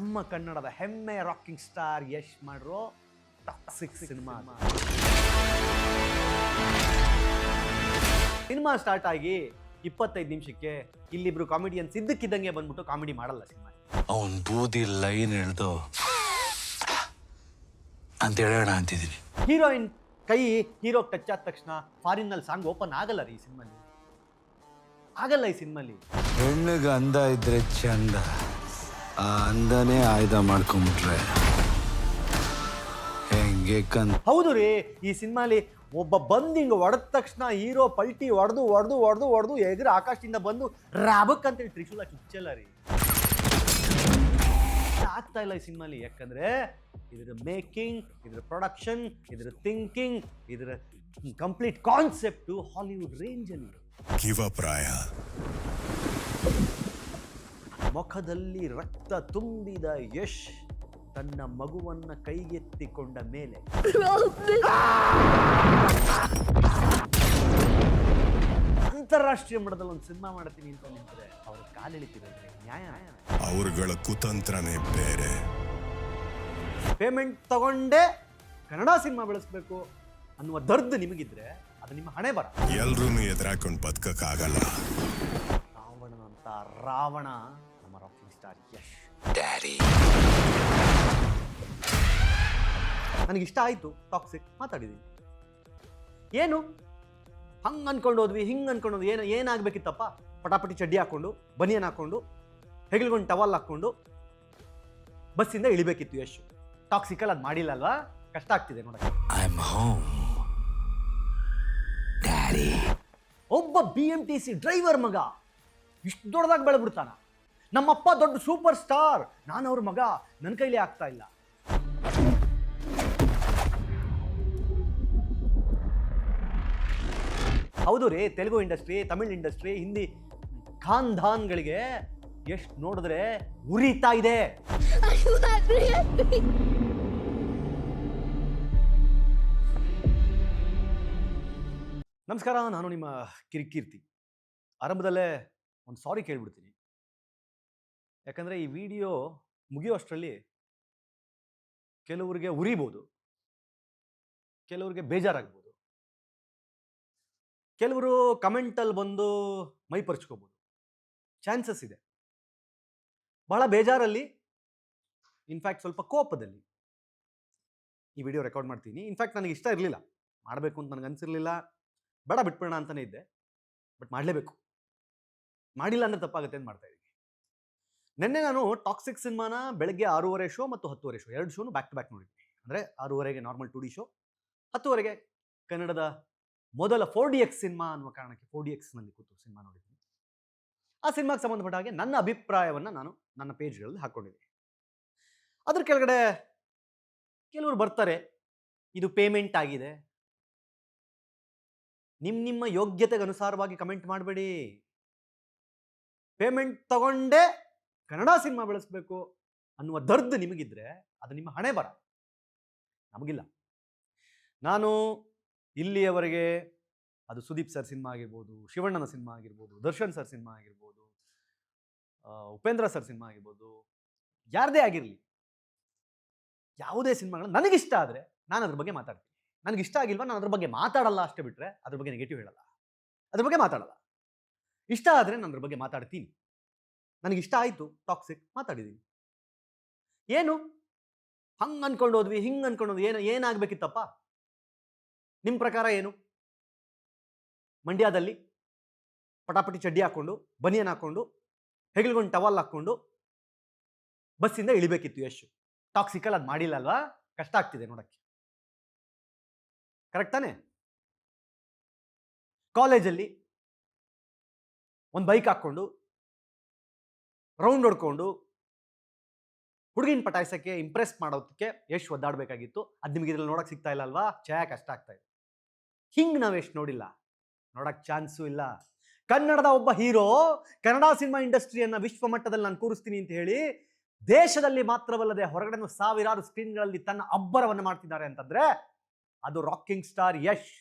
ನಮ್ಮ ಕನ್ನಡದ ಹೆಮ್ಮೆಯ ರಾಕಿಂಗ್ ಸ್ಟಾರ್ ಯಶ್ ಮಾಡಿರೋ ಟಾಕ್ಸಿಕ್ ಸಿನಿಮಾ ಸ್ಟಾರ್ಟ್ ಆಗಿ 25 ನಿಮಿಷಕ್ಕೆ ಇಲ್ಲಿಬ್ರು ಕಾಮಿಡಿಯನ್ಸ್ ಇದ್ದಕ್ಕಿದ್ದಂಗೆ ಬಂದ್ಬಿಟ್ಟು ಕಾಮಿಡಿ ಮಾಡಲ್ಲ ಸಿನಿಮಾ. ಅವನ್ ಬೂದಿ ಲೈನ್ ಹೇಳ್ದು ಅಂತ ಹೇಳೋಣ ಅಂತಿದ್ದೀನಿ. ಹೀರೋಯಿನ್ ಕೈ ಹೀರೋ ಟಚ್ ಆದ ತಕ್ಷಣ ಫಾರಿನ್ ನಲ್ಲಿ ಸಾಂಗ್ ಓಪನ್ ಆಗಲ್ಲ ರೀ ಈ ಸಿನಿಮಾಲಿ, ಆಗಲ್ಲ ಈ ಸಿನಿಮಾಲಿ. ಹೆಣ್ಣಿಗೆ ಅಂದ ಇದ್ರೆ ಚಂದ, ಆ ಅಂದನೇ ಆಯ್ದ ಮಾಡ್ಕೊಂಡ್ಬಿಟ್ರೆ ಹೆಂಗೆ ಹೌದು ರೀ, ಈ ಸಿನಿಮಾಲಿ ಒಬ್ಬ ಬಂದು ಹಿಂಗೆ ಹೊಡೆದ ತಕ್ಷಣ ಹೀರೋ ಪಲ್ಟಿ ಹೊಡೆದು ಎಗರ ಆಕಾಶದಿಂದ ಬಂದು ರಾಬಕ್ ಅಂತೇಳಿ ತ್ರಿಶೂಲ ಚುಚ್ಚಲ್ಲ ರೀ, ಆಗ್ತಾ ಇಲ್ಲ ಈ ಸಿನಿಮಾಲಿ. ಯಾಕಂದ್ರೆ ಇದ್ರ ಮೇಕಿಂಗ್, ಇದ್ರ ಪ್ರೊಡಕ್ಷನ್, ಇದ್ರ ಥಿಂಕಿಂಗ್, ಇದ್ರ ಕಂಪ್ಲೀಟ್ ಕಾನ್ಸೆಪ್ಟು ಹಾಲಿವುಡ್ ರೇಂಜ್ ಅಲ್ಲಿ. ಮುಖದಲ್ಲಿ ರಕ್ತ ತುಂಬಿದ ಯಶ್ ತನ್ನ ಮಗುವನ್ನ ಕೈಗೆತ್ತಿಕೊಂಡ ಮೇಲೆ ಅಂತಾರಾಷ್ಟ್ರೀಯ ಮಟ್ಟದಲ್ಲಿ ಒಂದು ಸಿನಿಮಾ ಮಾಡ್ತೀನಿ ಅಂತ ನಿಂತರೆ ಅವ್ರ ಕಾಲೆಳಿತಿರೋದ್ರೆ ನ್ಯಾಯ? ಅವರುಗಳ ಕುತಂತ್ರನೇ ಬೇರೆ. ಪೇಮೆಂಟ್ ತಗೊಂಡೇ ಕನ್ನಡ ಸಿನಿಮಾ ಬೆಳೆಸ್ಬೇಕು ಅನ್ನುವ ದರ್ದ್ ನಿಮಗಿದ್ರೆ ಅದು ನಿಮ್ಮ ಹಣೆ ಬರ. ಎಲ್ರೂ ಎದುರಾಕೊಂಡು ಬದುಕಕ್ಕಾಗಲ್ಲ. ರಾವಣನಂತ ರಾವಣ ನಮ್ಮ ರಾಕಿಂಗ್ ಸ್ಟಾರ್ ಯಶ್. ಡ್ಯಾಡಿ ನನಗಿಷ್ಟ ಆಯ್ತು, ಟಾಕ್ಸಿಕ್ ಮಾತಾಡಿದೀನಿ. ಏನು ಹಂಗೆ ಅನ್ಕೊಂಡು ಹೋದ್ವಿ, ಹಿಂಗೆ ಅನ್ಕೊಂಡು ಹೋದ್ವಿ, ಏನಾಗಬೇಕಿತ್ತಪ್ಪ? ಪಟಾಪಟಿ ಚಡ್ಡಿ ಹಾಕೊಂಡು, ಬನಿಯನ್ ಹಾಕೊಂಡು, ಹೆಗಲ್ಗೊಂಡು ಟವಲ್ ಹಾಕೊಂಡು ಬಸ್ಸಿಂದ ಇಳಿಬೇಕಿತ್ತು ಯಶ್. ಟಾಕ್ಸಿಕಲ್ ಅದು ಮಾಡಿಲ್ಲ ಅಲ್ವಾ? ಕಷ್ಟ ಆಗ್ತಿದೆ ನೋಡಕ್ಕೆ. ಒಬ್ಬ BMTC ಡ್ರೈವರ್ ಮಗ ಇಷ್ಟು ದೊಡ್ಡದಾಗಿ ಬೆಳೆದ್ಬಿಡ್ತಾನ. ನಮ್ಮಪ್ಪ ದೊಡ್ಡ ಸೂಪರ್ ಸ್ಟಾರ್, ನಾನು ಅವ್ರ ಮಗ, ನನ್ನ ಕೈಲಿ ಆಗ್ತಾ ಇಲ್ಲ. ಹೌದು ರೀ, ತೆಲುಗು ಇಂಡಸ್ಟ್ರಿ, ತಮಿಳ್ ಇಂಡಸ್ಟ್ರಿ, ಹಿಂದಿ ಖಾನ್ದಾನ್ಗಳಿಗೆ ಎಷ್ಟು ನೋಡಿದ್ರೆ ಉರಿತಾ ಇದೆ. ನಮಸ್ಕಾರ, ನಾನು ನಿಮ್ಮ ಕಿರಿಕೀರ್ತಿ. ಆರಂಭದಲ್ಲೇ ಒಂದು ಸಾರಿ ಕೇಳ್ಬಿಡ್ತೀನಿ. ಯಾಕಂದರೆ ಈ ವಿಡಿಯೋ ಮುಗಿಯೋಷ್ಟರಲ್ಲಿ ಕೆಲವರಿಗೆ ಉರಿಬೋದು, ಕೆಲವರಿಗೆ ಬೇಜಾರಾಗ್ಬೋದು, ಕೆಲವರು ಕಮೆಂಟಲ್ಲಿ ಬಂದು ಮೈ ಪರ್ಚ್ಕೋಬೋದು, ಚಾನ್ಸಸ್ ಇದೆ. ಬಹಳ ಬೇಜಾರಲ್ಲಿ, ಇನ್ಫ್ಯಾಕ್ಟ್ ಸ್ವಲ್ಪ ಕೋಪದಲ್ಲಿ ಈ ವಿಡಿಯೋ ರೆಕಾರ್ಡ್ ಮಾಡ್ತೀನಿ. ಇನ್ಫ್ಯಾಕ್ಟ್ ನನಗೆ ಇಷ್ಟ ಇರಲಿಲ್ಲ, ಮಾಡಬೇಕು ಅಂತ ನನಗೆ ಅನಿಸಿರಲಿಲ್ಲ, ಬೇಡ ಬಿಟ್ಬಿಡೋಣ ಅಂತಲೇ ಇದ್ದೆ. ಬಟ್ ಮಾಡಲೇಬೇಕು, ಮಾಡಿಲ್ಲ ಅಂದರೆ ತಪ್ಪಾಗುತ್ತೆ ಅಂತ ಮಾಡ್ತಾ ಇದ್ದೀನಿ. ನಿನ್ನೆ ನಾನು ಟಾಕ್ಸಿಕ್ ಸಿನಿಮಾನ ಬೆಳಗ್ಗೆ 6:30 ಶೋ ಮತ್ತು 10:30 ಶೋ, 2 ಶೋನು ಬ್ಯಾಕ್ ಟು ಬ್ಯಾಕ್ ನೋಡಿದ್ದೀನಿ. ಅಂದರೆ 6:30ಗೆ ನಾರ್ಮಲ್ 2D ಶೋ, 10:30ಗೆ ಕನ್ನಡದ ಮೊದಲ 4DX ಸಿನಿಮಾ ಅನ್ನುವ ಕಾರಣಕ್ಕೆ 4DXನಲ್ಲಿ ಕೂತು ಸಿನಿಮಾ ನೋಡಿದ್ದೀನಿ. ಆ ಸಿನಿಮಾಗೆ ಸಂಬಂಧಪಟ್ಟ ಹಾಗೆ ನನ್ನ ಅಭಿಪ್ರಾಯವನ್ನು ನಾನು ನನ್ನ ಪೇಜ್ಗಳಲ್ಲಿ ಹಾಕ್ಕೊಂಡಿದ್ದೀನಿ. ಅದ್ರ ಕೆಳಗಡೆ ಕೆಲವರು ಬರ್ತಾರೆ, ಇದು ಪೇಮೆಂಟ್ ಆಗಿದೆ. ನಿಮ್ಮ ಯೋಗ್ಯತೆಗೆ ಅನುಸಾರವಾಗಿ ಕಮೆಂಟ್ ಮಾಡಬೇಡಿ. ಪೇಮೆಂಟ್ ತಗೊಂಡೇ ಕನ್ನಡ ಸಿನಿಮಾ ಬೆಳೆಸ್ಬೇಕು ಅನ್ನುವ ದರ್ದ್ ನಿಮಗಿದ್ರೆ ಅದು ನಿಮ್ಮ ಹಣೆ ಬರ, ನಮಗಿಲ್ಲ. ನಾನು ಇಲ್ಲಿಯವರೆಗೆ ಅದು ಸುದೀಪ್ ಸರ್ ಸಿನಿಮಾ ಆಗಿರ್ಬೋದು, ಶಿವಣ್ಣನ ಸಿನಿಮಾ ಆಗಿರ್ಬೋದು, ದರ್ಶನ್ ಸರ್ ಸಿನಿಮಾ ಆಗಿರ್ಬೋದು, ಉಪೇಂದ್ರ ಸರ್ ಸಿನಿಮಾ ಆಗಿರ್ಬೋದು, ಯಾರದೇ ಆಗಿರಲಿ, ಯಾವುದೇ ಸಿನಿಮಾಗಳು ನನಗಿಷ್ಟ ಆದರೆ ನಾನು ಅದ್ರ ಬಗ್ಗೆ ಮಾತಾಡ್ತೀನಿ. ನನಗಿಷ್ಟ ಆಗಿಲ್ವಾ ನಾನು ಅದ್ರ ಬಗ್ಗೆ ಮಾತಾಡಲ್ಲ, ಅಷ್ಟೇ ಬಿಟ್ಟರೆ ಅದ್ರ ಬಗ್ಗೆ ನೆಗೆಟಿವ್ ಹೇಳಲ್ಲ, ಅದ್ರ ಬಗ್ಗೆ ಮಾತಾಡಲ್ಲ. ಇಷ್ಟ ಆದರೆ ನಾನು ಅದ್ರ ಬಗ್ಗೆ ಮಾತಾಡ್ತೀನಿ. ನನಗಿಷ್ಟ ಆಯಿತು, ಟಾಕ್ಸಿಕ್ ಮಾತಾಡಿದ್ದೀನಿ. ಏನು ಹಂಗೆ ಅನ್ಕೊಂಡು ಹೋದ್ವಿ, ಹಿಂಗೆ ಅನ್ಕೊಂಡು ಹೋದ್ವಿ, ಏನಾಗಬೇಕಿತ್ತಪ್ಪ? ನಿಮ್ಮ ಪ್ರಕಾರ ಏನು? ಮಂಡ್ಯದಲ್ಲಿ ಪಟಾಪಟಿ ಚಡ್ಡಿ ಹಾಕ್ಕೊಂಡು, ಬನಿಯನ್ ಹಾಕ್ಕೊಂಡು, ಹೆಗಲ್ಗೊಂಡು ಟವಲ್ ಹಾಕ್ಕೊಂಡು ಬಸ್ಸಿಂದ ಇಳಿಬೇಕಿತ್ತು ಯಶ್. ಟಾಕ್ಸಿಕಲ್ ಅದು ಮಾಡಿಲ್ಲ ಅಲ್ವಾ? ಕಷ್ಟ ಆಗ್ತಿದೆ ನೋಡಕ್ಕೆ, ಕರೆಕ್ಟ್ ತಾನೆ? ಕಾಲೇಜಲ್ಲಿ ಒಂದು ಬೈಕ್ ಹಾಕ್ಕೊಂಡು ರೌಂಡ್ ಹೊಡ್ಕೊಂಡು ಹುಡುಗಿನ ಪಟಾಯಿಸಕ್ಕೆ ಇಂಪ್ರೆಸ್ ಮಾಡೋದಕ್ಕೆ ಯಶ್ ಒದ್ದಾಡಬೇಕಾಗಿತ್ತು. ಅದು ನಿಮಗೆ ಇದ್ರಲ್ಲಿ ನೋಡಕ್ಕೆ ಸಿಗ್ತಾ ಇಲ್ಲ ಅಲ್ವಾ? ಕಷ್ಟ ಆಗ್ತಾ ಇದೆ. ಹಿಂಗೆ ನಾವು ಎಷ್ಟು ನೋಡಿಲ್ಲ, ನೋಡಕ್ಕೆ ಚಾನ್ಸು ಇಲ್ಲ. ಕನ್ನಡದ ಒಬ್ಬ ಹೀರೋ ಕನ್ನಡ ಸಿನಿಮಾ ಇಂಡಸ್ಟ್ರಿಯನ್ನ ವಿಶ್ವ ಮಟ್ಟದಲ್ಲಿ ನಾನು ಕೂರಿಸ್ತೀನಿ ಅಂತ ಹೇಳಿ ದೇಶದಲ್ಲಿ ಮಾತ್ರವಲ್ಲದೆ ಹೊರಗಡೆ ಸಾವಿರಾರು ಸ್ಕ್ರೀನ್ಗಳಲ್ಲಿ ತನ್ನ ಅಬ್ಬರವನ್ನು ಮಾಡ್ತಿದ್ದಾರೆ ಅಂತಂದ್ರೆ ಅದು ರಾಕಿಂಗ್ ಸ್ಟಾರ್ ಯಶ್.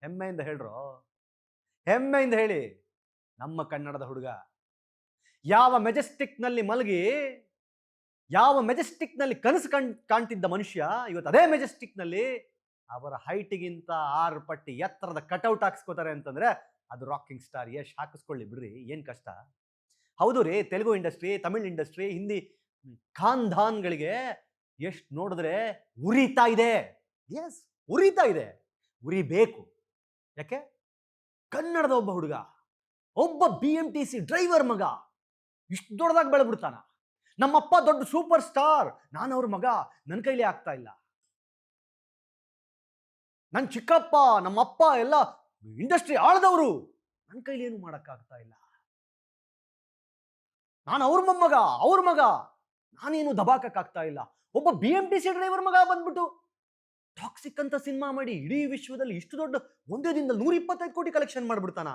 ಹೆಮ್ಮೆಯಿಂದ ಹೇಳ್ರೋ, ಹೆಮ್ಮೆಯಿಂದ ಹೇಳಿ. ನಮ್ಮ ಕನ್ನಡದ ಹುಡುಗ ಯಾವ ಮೆಜೆಸ್ಟಿಕ್ನಲ್ಲಿ ಮಲಗಿ ಯಾವ ಮೆಜೆಸ್ಟಿಕ್ನಲ್ಲಿ ಕನಸು ಕಾಣ್ತಿದ್ದ ಮನುಷ್ಯ ಇವತ್ತು ಅದೇ ಮೆಜೆಸ್ಟಿಕ್ನಲ್ಲಿ ಅವರ ಹೈಟಿಗಿಂತ 6 ಪಟ್ಟು ಎತ್ತರದ ಕಟೌಟ್ ಹಾಕ್ಸ್ಕೋತಾರೆ ಅಂತಂದ್ರೆ ಅದು ರಾಕಿಂಗ್ ಸ್ಟಾರ್ ಯಶ್. ಹಾಕಿಸ್ಕೊಳ್ಳಿ ಬಿಡ್ರಿ, ಏನ್ ಕಷ್ಟ. ಹೌದು ರೀ, ತೆಲುಗು ಇಂಡಸ್ಟ್ರಿ, ತಮಿಳ್ ಇಂಡಸ್ಟ್ರಿ, ಹಿಂದಿ ಖಾನ್ದಾನ್ಗಳಿಗೆ ಎಷ್ಟು ನೋಡಿದ್ರೆ ಉರಿತಾ ಇದೆ. ಎಸ್, ಉರಿತಾ ಇದೆ, ಉರಿಬೇಕು. ಯಾಕೆ? ಕನ್ನಡದ ಒಬ್ಬ ಹುಡುಗ, ಒಬ್ಬ BMTC ಡ್ರೈವರ್ ಮಗ ಇಷ್ಟು ದೊಡ್ಡದಾಗಿ ಬೆಳೆದ್ಬಿಡ್ತಾನ. ನಮ್ಮಪ್ಪ ದೊಡ್ಡ ಸೂಪರ್ ಸ್ಟಾರ್, ನಾನು ಅವ್ರ ಮಗ, ನನ್ನ ಕೈಲಿ ಆಗ್ತಾ ಇಲ್ಲ. ನನ್ನ ಚಿಕ್ಕಪ್ಪ ನಮ್ಮಪ್ಪ ಎಲ್ಲ ಇಂಡಸ್ಟ್ರಿ ಆಳ್ದವರು, ನನ್ನ ಕೈಲಿ ಏನು ಮಾಡಕ್ಕಾಗ್ತಾ ಇಲ್ಲ. ನಾನು ಅವ್ರ ಮೊಮ್ಮಗ, ಅವ್ರ ಮಗ, ನಾನೇನು ದಬಾಕಕ್ಕಾಗ್ತಾ ಇಲ್ಲ. ಒಬ್ಬ BMTC ಡ್ರೈವರ್ ಮಗ ಬಂದ್ಬಿಟ್ಟು ಟಾಕ್ಸಿಕ್ ಅಂತ ಸಿನಿಮಾ ಮಾಡಿ ಇಡೀ ವಿಶ್ವದಲ್ಲಿ ಇಷ್ಟು ದೊಡ್ಡ ಒಂದೇ ದಿನದಲ್ಲಿ 125 ಕೋಟಿ ಕಲೆಕ್ಷನ್ ಮಾಡ್ಬಿಡ್ತಾನ.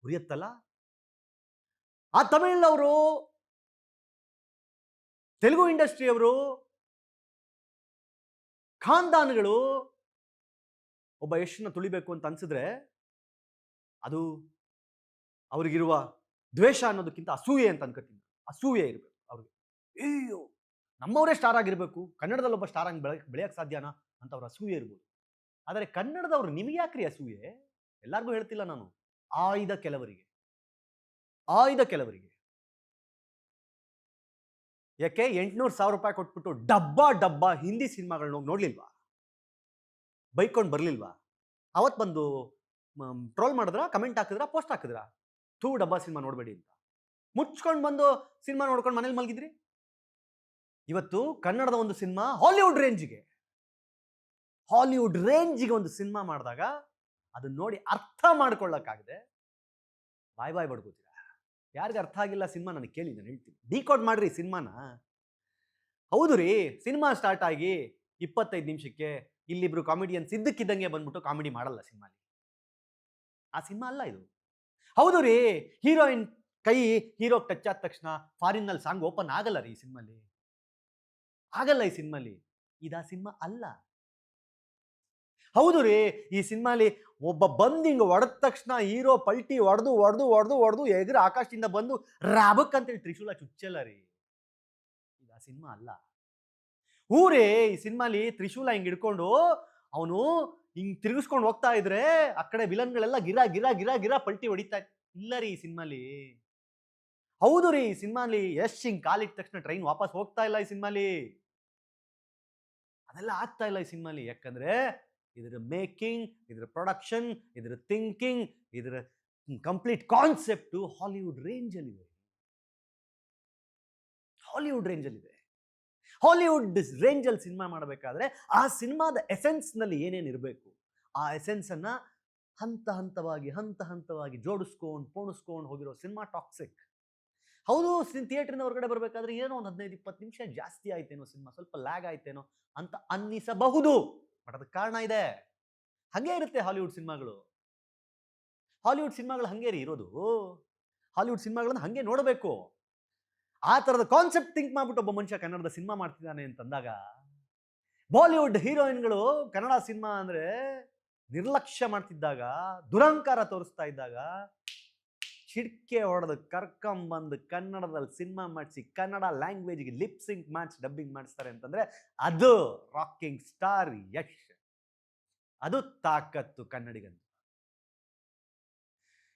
ಉರಿಯತ್ತಲ್ಲ. ಆ ತಮಿಳ್ನವರು, ತೆಲುಗು ಇಂಡಸ್ಟ್ರಿಯವರು, ಖಾನ್ದಾನ್ಗಳು ಒಬ್ಬ ಯಶನ್ನ ತುಳಿಬೇಕು ಅಂತ ಅನ್ಸಿದ್ರೆ ಅದು ಅವ್ರಿಗಿರುವ ದ್ವೇಷ ಅನ್ನೋದಕ್ಕಿಂತ ಅಸೂಯೆ ಅಂತ ಅನ್ಕೋತೀನಿ. ಅಸೂಯೆ ಇರಬೇಕು ಅವ್ರಿಗೆ. ಅಯ್ಯೋ, ನಮ್ಮವರೇ ಸ್ಟಾರ್ ಆಗಿರ್ಬೇಕು, ಕನ್ನಡದಲ್ಲಿ ಒಬ್ಬ ಸ್ಟಾರ್ ಆಗಿ ಬೆಳೆಯಕ್ಕೆ ಸಾಧ್ಯನಾ ಅಂತ ಅವ್ರ ಅಸೂಯೆ ಇರ್ಬೋದು. ಆದರೆ ಕನ್ನಡದವ್ರು ನಿಮಗೆ ಯಾಕ್ರಿ ಅಸೂಯೆ? ಎಲ್ಲರಿಗೂ ಹೇಳ್ತಿಲ್ಲ ನಾನು, ಆಯ್ದ ಕೆಲವರಿಗೆ. ಯಾಕೆ 800,000 ರೂಪಾಯಿ ಕೊಟ್ಬಿಟ್ಟು ಡಬ್ಬ ಹಿಂದಿ ಸಿನಿಮಾಗಳನ್ನ ನೋಡ್ಲಿಲ್ವಾ? ಬೈಕೊಂಡು ಬರ್ಲಿಲ್ವಾ? ಅವತ್ತು ಬಂದು ಟ್ರೋಲ್ ಮಾಡಿದ್ರ, ಕಮೆಂಟ್ ಹಾಕಿದ್ರ, ಪೋಸ್ಟ್ ಹಾಕಿದ್ರ, ಡಬ್ಬಾ ಸಿನಿಮಾ ನೋಡಬೇಡಿ ಅಂತ. ಮುಚ್ಕೊಂಡು ಬಂದು ಸಿನಿಮಾ ನೋಡ್ಕೊಂಡು ಮನೇಲಿ ಮಲಗಿದ್ರಿ. ಇವತ್ತು ಕನ್ನಡದ ಒಂದು ಸಿನಿಮಾ ಹಾಲಿವುಡ್ ರೇಂಜಿಗೆ ಒಂದು ಸಿನಿಮಾ ಮಾಡಿದಾಗ ಅದನ್ನ ನೋಡಿ ಅರ್ಥ ಮಾಡ್ಕೊಳ್ಳಕ್ಕಾಗದೆ ಬಾಯ್ ಬಡ್ಕೋತೀರ. ಯಾರಿಗೆ ಅರ್ಥ ಆಗಿಲ್ಲ ಸಿನಿಮಾ ನನಗೆ ಕೇಳಿ, ನಾನು ಹೇಳ್ತೀನಿ. ಡಿಕೋಡ್ ಮಾಡ್ರಿ ಸಿನಿಮಾನ. ಹೌದು ರೀ, ಸಿನಿಮಾ ಸ್ಟಾರ್ಟ್ ಆಗಿ 25 ನಿಮಿಷಕ್ಕೆ ಇಲ್ಲಿಬ್ರು ಕಾಮಿಡಿಯನ್ಸ್ ಇದ್ದಕ್ಕಿದ್ದಂಗೆ ಬಂದ್ಬಿಟ್ಟು ಕಾಮಿಡಿ ಮಾಡಲ್ಲ ಸಿನಿಮಾಲಿ. ಆ ಸಿನಿಮಾ ಅಲ್ಲ ಇದು. ಹೌದು ರೀ, ಹೀರೋಯಿನ್ ಕೈ ಹೀರೋ ಟಚ್ ಆದ ತಕ್ಷಣ ಫಾರಿನ್ ನಲ್ಲಿ ಸಾಂಗ್ ಓಪನ್ ಆಗಲ್ಲ ರೀ ಈ ಸಿನಿಮಾಲಿ. ಆಗಲ್ಲ ಈ ಸಿನಿಮಾಲಿ. ಇದು ಆ ಸಿನಿಮಾ ಅಲ್ಲ. ಹೌದು ರೀ, ಈ ಸಿನಿಮಾಲಿ ಒಬ್ಬ ಬಂದ್ ಹಿಂಗ ಹೊಡೆದ ತಕ್ಷಣ ಹೀರೋ ಪಲ್ಟಿ ಹೊಡೆದು ಎದುರು ಆಕಾಶದಿಂದ ಬಂದು ರಾಬಕ್ ಅಂತೇಳಿ ತ್ರಿಶೂಲ ಚುಚ್ಚಲ್ಲ ರೀ. ಇದು ಆ ಸಿನಿಮಾ ಅಲ್ಲ. ಊರೇ ಈ ಸಿನಿಮಾಲಿ ತ್ರಿಶೂಲ ಹಿಂಗ್ ಹಿಡ್ಕೊಂಡು ಅವನು ಹಿಂಗ್ ತಿರುಗಿಸ್ಕೊಂಡು ಹೋಗ್ತಾ ಇದ್ರೆ ಆ ಕಡೆ ವಿಲನ್ಗಳೆಲ್ಲ ಗಿರಾ ಪಲ್ಟಿ ಹೊಡಿತಾ ಇಲ್ಲ ರೀ ಈ ಸಿನಿಮಾಲಿ. ಹೌದು ರೀ, ಈ ಸಿನಿಮಾಲಿ ಯಶ್ ಹಿಂಗ್ ಕಾಲಿಟ್ಟ ತಕ್ಷಣ ಟ್ರೈನ್ ವಾಪಸ್ ಹೋಗ್ತಾ ಇಲ್ಲ ಈ ಸಿನಿಮಾಲಿ. ಅದೆಲ್ಲ ಆಗ್ತಾ ಇಲ್ಲ ಈ ಸಿನಿಮಾಲಿ. ಯಾಕಂದ್ರೆ ಇದರ ಮೇಕಿಂಗ್, ಇದರ ಪ್ರೊಡಕ್ಷನ್, ಇದರ ಥಿಂಕಿಂಗ್, ಇದರ ಕಂಪ್ಲೀಟ್ ಕಾನ್ಸೆಪ್ಟು ಹಾಲಿವುಡ್ ರೇಂಜಲ್ಲಿದೆ. ಹಾಲಿವುಡ್ ರೇಂಜಲ್ಲಿ ಸಿನಿಮಾ ಮಾಡಬೇಕಾದ್ರೆ ಆ ಸಿನಿಮಾದ ಎಸೆನ್ಸ್ ನಲ್ಲಿ ಏನೇನು ಇರಬೇಕು, ಆ ಎಸೆನ್ಸ್ ಅನ್ನ ಹಂತ ಹಂತವಾಗಿ ಪೋಣಿಸ್ಕೊಂಡು ಹೋಗಿರೋ ಸಿನಿಮಾ ಟಾಕ್ಸಿಕ್. ಹೌದು, ಥಿಯೇಟರ್ನ ಹೊರಗಡೆ ಬರಬೇಕಾದ್ರೆ ಏನೋ ಒಂದು 15-20 ನಿಮಿಷ ಜಾಸ್ತಿ ಆಯ್ತೇನೋ, ಸಿನಿಮಾ ಸ್ವಲ್ಪ ಲ್ಯಾಗ್ ಆಯ್ತೇನೋ ಅಂತ ಅನ್ನಿಸಬಹುದು. ಬಟ್ ಅದಕ್ಕೆ ಕಾರಣ ಇದೆ. ಹಂಗೆ ಇರುತ್ತೆ ಹಾಲಿವುಡ್ ಸಿನಿಮಾಗಳು. ಹಂಗೆ ರೀ ಇರೋದು. ಹಾಲಿವುಡ್ ಸಿನಿಮಾಗಳನ್ನ ಹಂಗೆ ನೋಡಬೇಕು. ಆ ಥರದ ಕಾನ್ಸೆಪ್ಟ್ ಥಿಂಕ್ ಮಾಡ್ಬಿಟ್ಟು ಒಬ್ಬ ಮನುಷ್ಯ ಕನ್ನಡದ ಸಿನಿಮಾ ಮಾಡ್ತಿದ್ದಾನೆ ಅಂತಂದಾಗ, ಬಾಲಿವುಡ್ ಹೀರೋಯಿನ್ಗಳು ಕನ್ನಡ ಸಿನಿಮಾ ಅಂದ್ರೆ ನಿರ್ಲಕ್ಷ್ಯ ಮಾಡ್ತಿದ್ದಾಗ, ದುರಂಕಾರ ತೋರಿಸ್ತಾ ಇದ್ದಾಗ, ಚಿಡ್ಕೆ ಹೊಡೆದು ಕರ್ಕೊಂಬಂದು ಕನ್ನಡದಲ್ಲಿ ಸಿನಿಮಾ ಮಾಡಿಸಿ ಕನ್ನಡ ಲ್ಯಾಂಗ್ವೇಜ್ಗೆ ಲಿಪ್ ಸಿಂಕ್ ಮಾಡಿಸಿ ಡಬ್ಬಿಂಗ್ ಮಾಡಿಸ್ತಾರೆ ಅಂತಂದ್ರೆ ಅದು ರಾಕಿಂಗ್ ಸ್ಟಾರ್ ಯಶ್. ಅದು ತಾಕತ್ತು ಕನ್ನಡಿಗಂತ.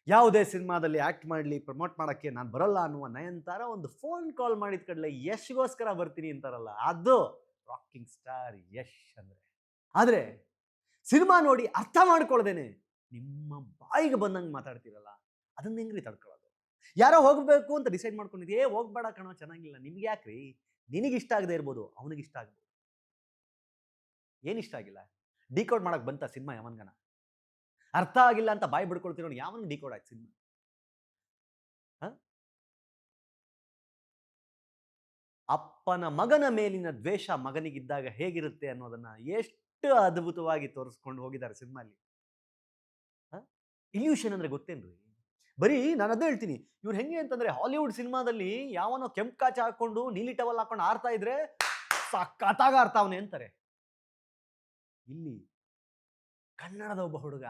ಯಾವುದೇ ಸಿನಿಮಾದಲ್ಲಿ ಆಕ್ಟ್ ಮಾಡಲಿ, ಪ್ರಮೋಟ್ ಮಾಡಕ್ಕೆ ನಾನು ಬರಲ್ಲ ಅನ್ನುವ ನಯನತಾರ ಒಂದು ಫೋನ್ ಕಾಲ್ ಮಾಡಿದ ಕಡಲೆ ಯಶ್ಗೋಸ್ಕರ ಬರ್ತೀನಿ ಅಂತಾರಲ್ಲ, ಅದು ರಾಕಿಂಗ್ ಸ್ಟಾರ್ ಯಶ್ ಅಂದ್ರೆ. ಆದ್ರೆ ಸಿನಿಮಾ ನೋಡಿ ಅರ್ಥ ಮಾಡ್ಕೊಳ್ದೇನೆ ನಿಮ್ಮ ಬಾಯಿಗೆ ಬಂದಂಗೆ ಮಾತಾಡ್ತೀರಲ್ಲ, ಅದನ್ನ ಹೆಂಗ್ರಿ ತಡ್ಕೊಳ್ಳೋದು? ಯಾರೋ ಹೋಗ್ಬೇಕು ಅಂತ ಡಿಸೈಡ್ ಮಾಡ್ಕೊಂಡಿದ್ಯೇ, ಹೋಗ್ಬೇಡ ಕಣೋ, ಚೆನ್ನಾಗಿಲ್ಲ. ನಿಮ್ಗೆ ಯಾಕ್ರಿ? ನಿನಗಿಷ್ಟ ಆಗದೆ ಇರ್ಬೋದು, ಅವನಿಗಿಷ್ಟ ಆಗ್ಬೋದು. ಏನಿಷ್ಟ ಆಗಿಲ್ಲ? ಡಿಕೋಡ್ ಮಾಡಕ್ ಬಂತ ಸಿನಿಮಾ ಯಾವನ್ಗನ? ಅರ್ಥ ಆಗಿಲ್ಲ ಅಂತ ಬಾಯಿ ಬಿಡ್ಕೊಳ್ತಿರೋ ಯಾವನ್ ಡಿಕೋಡ್ ಆಯ್ತು ಸಿನಿಮಾ? ಅಪ್ಪನ ಮಗನ ಮೇಲಿನ ದ್ವೇಷ ಮಗನಿಗಿದ್ದಾಗ ಹೇಗಿರುತ್ತೆ ಅನ್ನೋದನ್ನ ಎಷ್ಟು ಅದ್ಭುತವಾಗಿ ತೋರಿಸ್ಕೊಂಡು ಹೋಗಿದ್ದಾರೆ ಸಿನಿಮಾಲಿ. ಇಲ್ಯೂಷನ್ ಅಂದ್ರೆ ಗೊತ್ತೇನ್ರಿ? ಬರೀ ನಾನು ಅದೇ ಹೇಳ್ತೀನಿ, ಇವ್ರು ಹೆಂಗೆ ಅಂತಂದ್ರೆ ಹಾಲಿವುಡ್ ಸಿನಿಮಾದಲ್ಲಿ ಯಾವನೋ ಕೆಂಪು ಕಾಚ ಹಾಕೊಂಡು ನೀಲಿ ಟವಲ್ ಹಾಕೊಂಡು ಆಡ್ತಾ ಇದ್ರೆ ಸಖತ್ತಾಗಿ ಆಡ್ತಾವನೆ ಅಂತಾರೆ. ಇಲ್ಲಿ ಕನ್ನಡದ ಒಬ್ಬ ಹುಡುಗ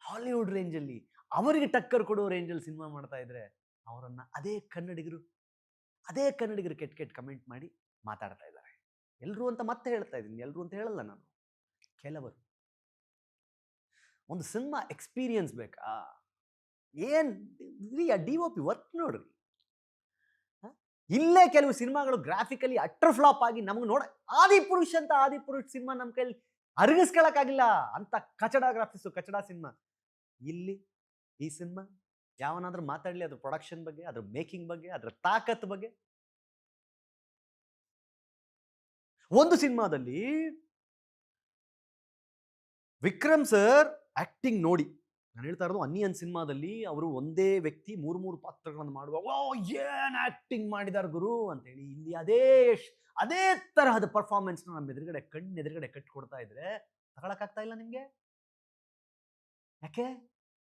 ಹಾಲಿವುಡ್ ರೇಂಜಲ್ಲಿ ಅವರಿಗೆ ಟಕ್ಕರ್ ಕೊಡೋ ರೇಂಜಲ್ಲಿ ಸಿನಿಮಾ ಮಾಡ್ತಾ ಇದ್ರೆ ಅವರನ್ನ ಅದೇ ಕನ್ನಡಿಗರು ಅದೇ ಕನ್ನಡಿಗರು ಕೆಟ್ಟ ಕೆಟ್ಟ ಕಮೆಂಟ್ ಮಾಡಿ ಮಾತಾಡ್ತಾ ಇದ್ದಾರೆ. ಎಲ್ಲರೂ ಅಂತ ಮತ್ತೆ ಹೇಳ್ತಾ ಇದ್ದೀನಿ, ಎಲ್ಲರೂ ಅಂತ ಹೇಳಲ್ಲ ನಾನು, ಕೆಲವರು. ಒಂದು ಸಿನಿಮಾ ಎಕ್ಸ್ಪೀರಿಯನ್ಸ್ ಬೇಕಾ? ಏನ್ DOP ವರ್ಕ್ ನೋಡ್ರಿ. ಇಲ್ಲೇ ಕೆಲವು ಸಿನಿಮಾಗಳು ಗ್ರಾಫಿಕಲಿ ಅಟ್ರ್ ಫ್ಲಾಪ್ ಆಗಿ ನಮಗೆ ಆದಿಪುರುಷ್ ಸಿನಿಮಾ ನಮ್ಮ ಕೈಲಿ ಅರಗಿಸ್ಕೊಳಕ್ಕಾಗಿಲ್ಲ ಅಂತ ಕಚಡ ಗ್ರಾಫಿಕ್ಸ್, ಕಚಡ ಸಿನಿಮಾ. ಇಲ್ಲಿ ಈ ಸಿನಿಮಾ ಯಾವನಾದ್ರೂ ಮಾತಾಡ್ಲಿ ಅದ್ರ ಪ್ರೊಡಕ್ಷನ್ ಬಗ್ಗೆ, ಅದ್ರ ಮೇಕಿಂಗ್ ಬಗ್ಗೆ, ಅದ್ರ ತಾಕತ್ ಬಗ್ಗೆ. ಒಂದು ಸಿನಿಮಾದಲ್ಲಿ ವಿಕ್ರಮ್ ಸರ್ ಆಕ್ಟಿಂಗ್ ನೋಡಿ, ನಾನು ಹೇಳ್ತಾ ಇರೋದು ಅನಿಯನ್ ಸಿನಿಮಾದಲ್ಲಿ ಅವರು ಒಂದೇ ವ್ಯಕ್ತಿ ಮೂರು ಪಾತ್ರಗಳನ್ನು ಮಾಡುವಾಗ ಏನ್ ಆಕ್ಟಿಂಗ್ ಮಾಡಿದಾರ ಗುರು ಅಂತ ಹೇಳಿ, ಇಲ್ಲಿ ಅದೇ ತರಹದ ಪರ್ಫಾರ್ಮೆನ್ಸ್ ನಮ್ಮ ಎದುರುಗಡೆ ಕಣ್ಣೆದುರುಗಡೆ ಕಟ್ಟಿಕೊಡ್ತಾ ಇದ್ರೆ ತಗೊಳಕ್ಕಾಗ್ತಾ ಇಲ್ಲ ನಿಮ್ಗೆ? ಯಾಕೆ?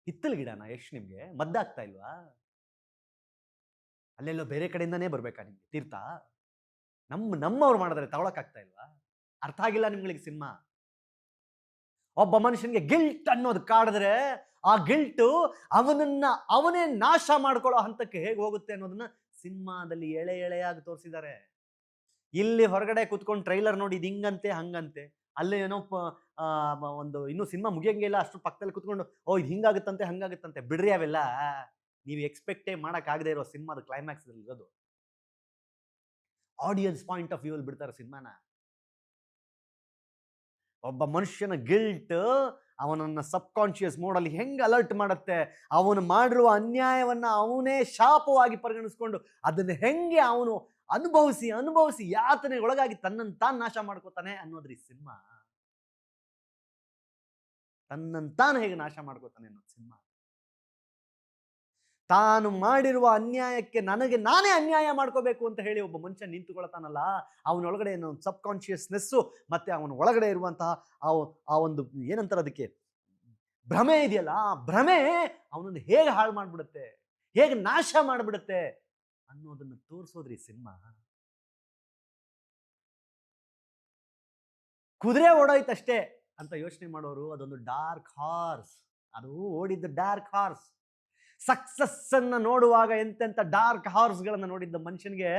ಹಿತ್ತಲ ಗಿಡನ ಯಶ್ ನಿಮ್ಗೆ ಮದ್ದಾಗ್ತಾ ಇಲ್ವಾ? ಅಲ್ಲೆಲ್ಲೋ ಬೇರೆ ಕಡೆಯಿಂದಾನೇ ಬರ್ಬೇಕಾ ನಿಮ್ಗೆ ತೀರ್ಥ? ನಮ್ಮವ್ರು ಮಾಡಿದ್ರೆ ತಗೊಳಕ್ಕಾಗ್ತಾ ಇಲ್ವಾ? ಅರ್ಥ ಆಗಿಲ್ಲ ನಿಮ್ಗಳಿಗೆ ಸಿನಿಮಾ. ಒಬ್ಬ ಮನುಷ್ಯನಿಗೆ ಗಿಲ್ಟ್ ಅನ್ನೋದು ಕಾಡಿದ್ರೆ ಆ ಗಿಲ್ಟು ಅವನೇ ನಾಶ ಮಾಡ್ಕೊಳ್ಳೋ ಹಂತಕ್ಕೆ ಹೇಗೆ ಹೋಗುತ್ತೆ ಅನ್ನೋದನ್ನ ಸಿನಿಮಾದಲ್ಲಿ ಎಳೆಯಾಗಿ ತೋರಿಸಿದ್ದಾರೆ. ಇಲ್ಲಿ ಹೊರಗಡೆ ಕುತ್ಕೊಂಡು ಟ್ರೈಲರ್ ನೋಡಿ ಇದು ಹಿಂಗಂತೆ ಹಂಗಂತೆ, ಅಲ್ಲೇ ಏನೋ ಒಂದು ಇನ್ನೂ ಸಿನಿಮಾ ಮುಗಿಯಂಗಿಲ್ಲ ಅಷ್ಟು ಪಕ್ಕದಲ್ಲಿ ಕುತ್ಕೊಂಡು ಇದು ಹಿಂಗಾಗುತ್ತಂತೆ ಹಂಗಾಗುತ್ತಂತೆ. ಬಿಡ್ರಿ, ಅವೆಲ್ಲ ನೀವು ಎಕ್ಸ್ಪೆಕ್ಟೇ ಆಗದೆ ಇರೋ ಸಿನಿಮಾದ ಕ್ಲೈಮ್ಯಾಕ್ಸ್ ಇರೋದು. ಆಡಿಯನ್ಸ್ ಪಾಯಿಂಟ್ ಆಫ್ ವ್ಯೂ ಅಲ್ಲಿ ಬಿಡ್ತಾರೆ ಸಿನಿಮಾನ. ಒಬ್ಬ ಮನುಷ್ಯನ ಗಿಲ್ಟ್ ಅವನನ್ನ ಸಬ್ ಕಾನ್ಶಿಯಸ್ ಮೋಡಲ್ಲಿ ಹೆಂಗ್ ಅಲರ್ಟ್ ಮಾಡುತ್ತೆ, ಅವನು ಮಾಡಿರುವ ಅನ್ಯಾಯವನ್ನ ಅವನೇ ಶಾಪವಾಗಿ ಪರಿಗಣಿಸ್ಕೊಂಡು ಅದನ್ನ ಹೆಂಗೆ ಅವನು ಅನುಭವಿಸಿ ಯಾತನೆಗೆ ಒಳಗಾಗಿ ತನ್ನನ್ನು ತಾನು ನಾಶ ಮಾಡ್ಕೋತಾನೆ ಅನ್ನೋದ್ರಿ ಸಿನಿಮಾ. ತನ್ನನ್ನು ತಾನು ಹೇಗೆ ನಾಶ ಮಾಡ್ಕೋತಾನೆ ಅನ್ನೋದು ಸಿನಿಮಾ. ತಾನು ಮಾಡಿರುವ ಅನ್ಯಾಯಕ್ಕೆ ನಾನೇ ಅನ್ಯಾಯ ಮಾಡ್ಕೋಬೇಕು ಅಂತ ಹೇಳಿ ಒಬ್ಬ ಮನುಷ್ಯ ನಿಂತುಕೊಳ್ತಾನಲ್ಲ, ಅವನೊಳಗಡೆ ಸಬ್ ಕಾನ್ಶಿಯಸ್ನೆಸ್ಸು ಮತ್ತೆ ಅವನ ಒಳಗಡೆ ಇರುವಂತಹ ಆ ಒಂದು ಏನಂತಾರೆ ಅದಕ್ಕೆ ಭ್ರಮೆ ಇದೆಯಲ್ಲ, ಆ ಭ್ರಮೆ ಅವನನ್ನು ಹೇಗೆ ಹಾಳು ಮಾಡ್ಬಿಡುತ್ತೆ, ಹೇಗೆ ನಾಶ ಮಾಡ್ಬಿಡುತ್ತೆ ಅನ್ನೋದನ್ನ ತೋರಿಸೋದ್ರಿ ಸಿನಿಮಾ. ಕುದುರೆ ಓಡೋಯ್ತಷ್ಟೇ ಅಂತ ಯೋಚನೆ ಮಾಡೋರು ಅದೊಂದು ಡಾರ್ಕ್ ಹಾರ್ಸ್. ಅದು ಓಡಿದ್ದ ಡಾರ್ಕ್ ಹಾರ್ಸ್. ಸಕ್ಸಸ್ ಅನ್ನ ನೋಡುವಾಗ ಎಂತೆಂತ ಡಾರ್ಕ್ ಹಾರ್ಸ್ಗಳನ್ನ ನೋಡಿದ್ದ ಮನುಷ್ಯನಿಗೆ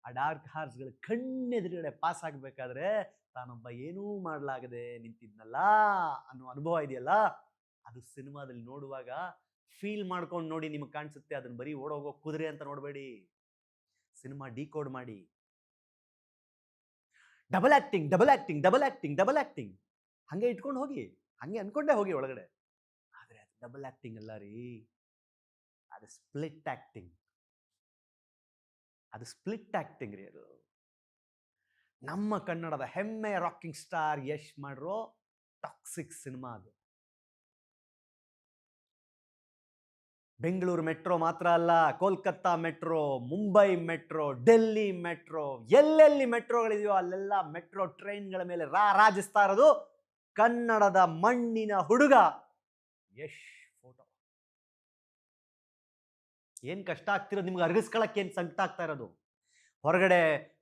ಆ ಡಾರ್ಕ್ ಹಾರ್ಸ್ಗಳು ಕಣ್ಣೆದುರುಗಡೆ ಪಾಸ್ ಆಗ್ಬೇಕಾದ್ರೆ ತಾನೊಬ್ಬ ಏನೂ ಮಾಡಲಾಗದೆ ನಿಂತಿದ್ನಲ್ಲ ಅನ್ನೋ ಅನುಭವ ಇದೆಯಲ್ಲ, ಅದು ಸಿನಿಮಾದಲ್ಲಿ ನೋಡುವಾಗ ಫೀಲ್ ಮಾಡ್ಕೊಂಡು ನೋಡಿ, ನಿಮಗೆ ಕಾಣಿಸುತ್ತೆ. ಅದನ್ನ ಬರೀ ಓಡೋಗೋ ಕುದುರೆ ಅಂತ ನೋಡಬೇಡಿ, ಸಿನಿಮಾ ಡಿಕೋಡ್ ಮಾಡಿ. ಡಬಲ್ ಆಕ್ಟಿಂಗ್ ಹಂಗೆ ಇಟ್ಕೊಂಡು ಹೋಗಿ, ಹಂಗೆ ಅನ್ಕೊಂಡೇ ಹೋಗಿ ಒಳಗಡೆ. ಆದ್ರೆ ಅದು ಡಬಲ್ ಆಕ್ಟಿಂಗ್ ಅಲ್ಲ ರೀ, ಅದು ಸ್ಪ್ಲಿಟ್ ಆಕ್ಟಿಂಗ್ ರೀ. ಅದು ನಮ್ಮ ಕನ್ನಡದ ಹೆಮ್ಮೆಯ ರಾಕಿಂಗ್ ಸ್ಟಾರ್ ಯಶ್ ಮಾಡಿರೋ ಟಾಕ್ಸಿಕ್ ಸಿನಿಮಾ. ಅದು ಬೆಂಗಳೂರು ಮೆಟ್ರೋ ಮಾತ್ರ ಅಲ್ಲ, Kolkata metro, Mumbai metro, Delhi metro, ಎಲ್ಲೆಲ್ಲಿ ಮೆಟ್ರೋಗಳಿದೆಯೋ ಅಲ್ಲೆಲ್ಲ ಮೆಟ್ರೋ ಟ್ರೈನ್ಗಳ ಮೇಲೆ ರಾಜಿಸ್ತಾ ಇರೋದು ಕನ್ನಡದ ಮಣ್ಣಿನ ಹುಡುಗ ಯಶ್ ಫೋಟೋ. ಏನ್ ಕಷ್ಟ ಆಗ್ತಿರೋದು ನಿಮ್ಗೆ ಅರಗಿಸ್ಕೊಳಕ್ಕೆ, ಏನ್ ಸಂಕಟ ಆಗ್ತಾ ಇರೋದು? ಹೊರಗಡೆ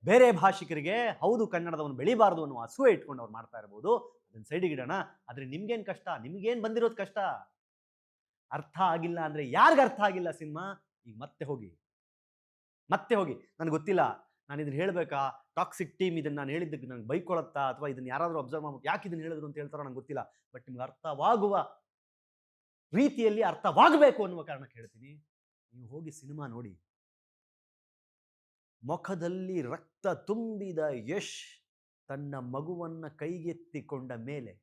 ಬೇರೆ ಭಾಷಿಕರಿಗೆ ಹೌದು ಕನ್ನಡದವನು ಬೆಳಿಬಾರ್ದು ಅನ್ನೋ ಅಸೂಯೆ ಇಟ್ಕೊಂಡು ಅವ್ರು ಮಾಡ್ತಾ ಇರ್ಬೋದು, ಅದನ್ನ ಸೈಡಿಗಿಡೋಣ. ಆದ್ರೆ ನಿಮ್ಗೇನ್ ಕಷ್ಟ? ನಿಮ್ಗೇನ್ ಬಂದಿರೋದು ಕಷ್ಟ? ಅರ್ಥ ಆಗಿಲ್ಲ ಅಂದ್ರೆ ಯಾರಿಗ ಅರ್ಥ ಆಗಿಲ್ಲ ಸಿನಿಮಾ? ಈಗ ಮತ್ತೆ ಹೋಗಿ ನನಗೆ ಗೊತ್ತಿಲ್ಲ, ನಾನು ಇದನ್ನ ಹೇಳ್ಬೇಕಾ? ಟಾಕ್ಸಿಕ್ ಟೀಮ್ ಇದನ್ನ ನಾನು ಹೇಳಿದ್ದಕ್ಕೆ ನಂಗೆ ಬೈಕೊಳತ್ತಾ, ಅಥವಾ ಇದನ್ನ ಯಾರಾದ್ರೂ ಅಬ್ಸರ್ವ್ ಮಾಡ್ಬಿಟ್ಟು ಯಾಕೆ ಇದನ್ನ ಹೇಳಿದ್ರು ಅಂತ ಹೇಳ್ತಾರೋ ನಂಗೆ ಗೊತ್ತಿಲ್ಲ. ಬಟ್ ನಿಮ್ಗೆ ಅರ್ಥವಾಗುವ ರೀತಿಯಲ್ಲಿ ಅರ್ಥವಾಗಬೇಕು ಅನ್ನುವ ಕಾರಣಕ್ಕೆ ಹೇಳ್ತೀನಿ, ನೀವು ಹೋಗಿ ಸಿನಿಮಾ ನೋಡಿ. ಮುಖದಲ್ಲಿ ರಕ್ತ ತುಂಬಿದ ಯಶ್ ತನ್ನ ಮಗುವನ್ನ ಕೈಗೆತ್ತಿಕೊಂಡ ಮೇಲೆ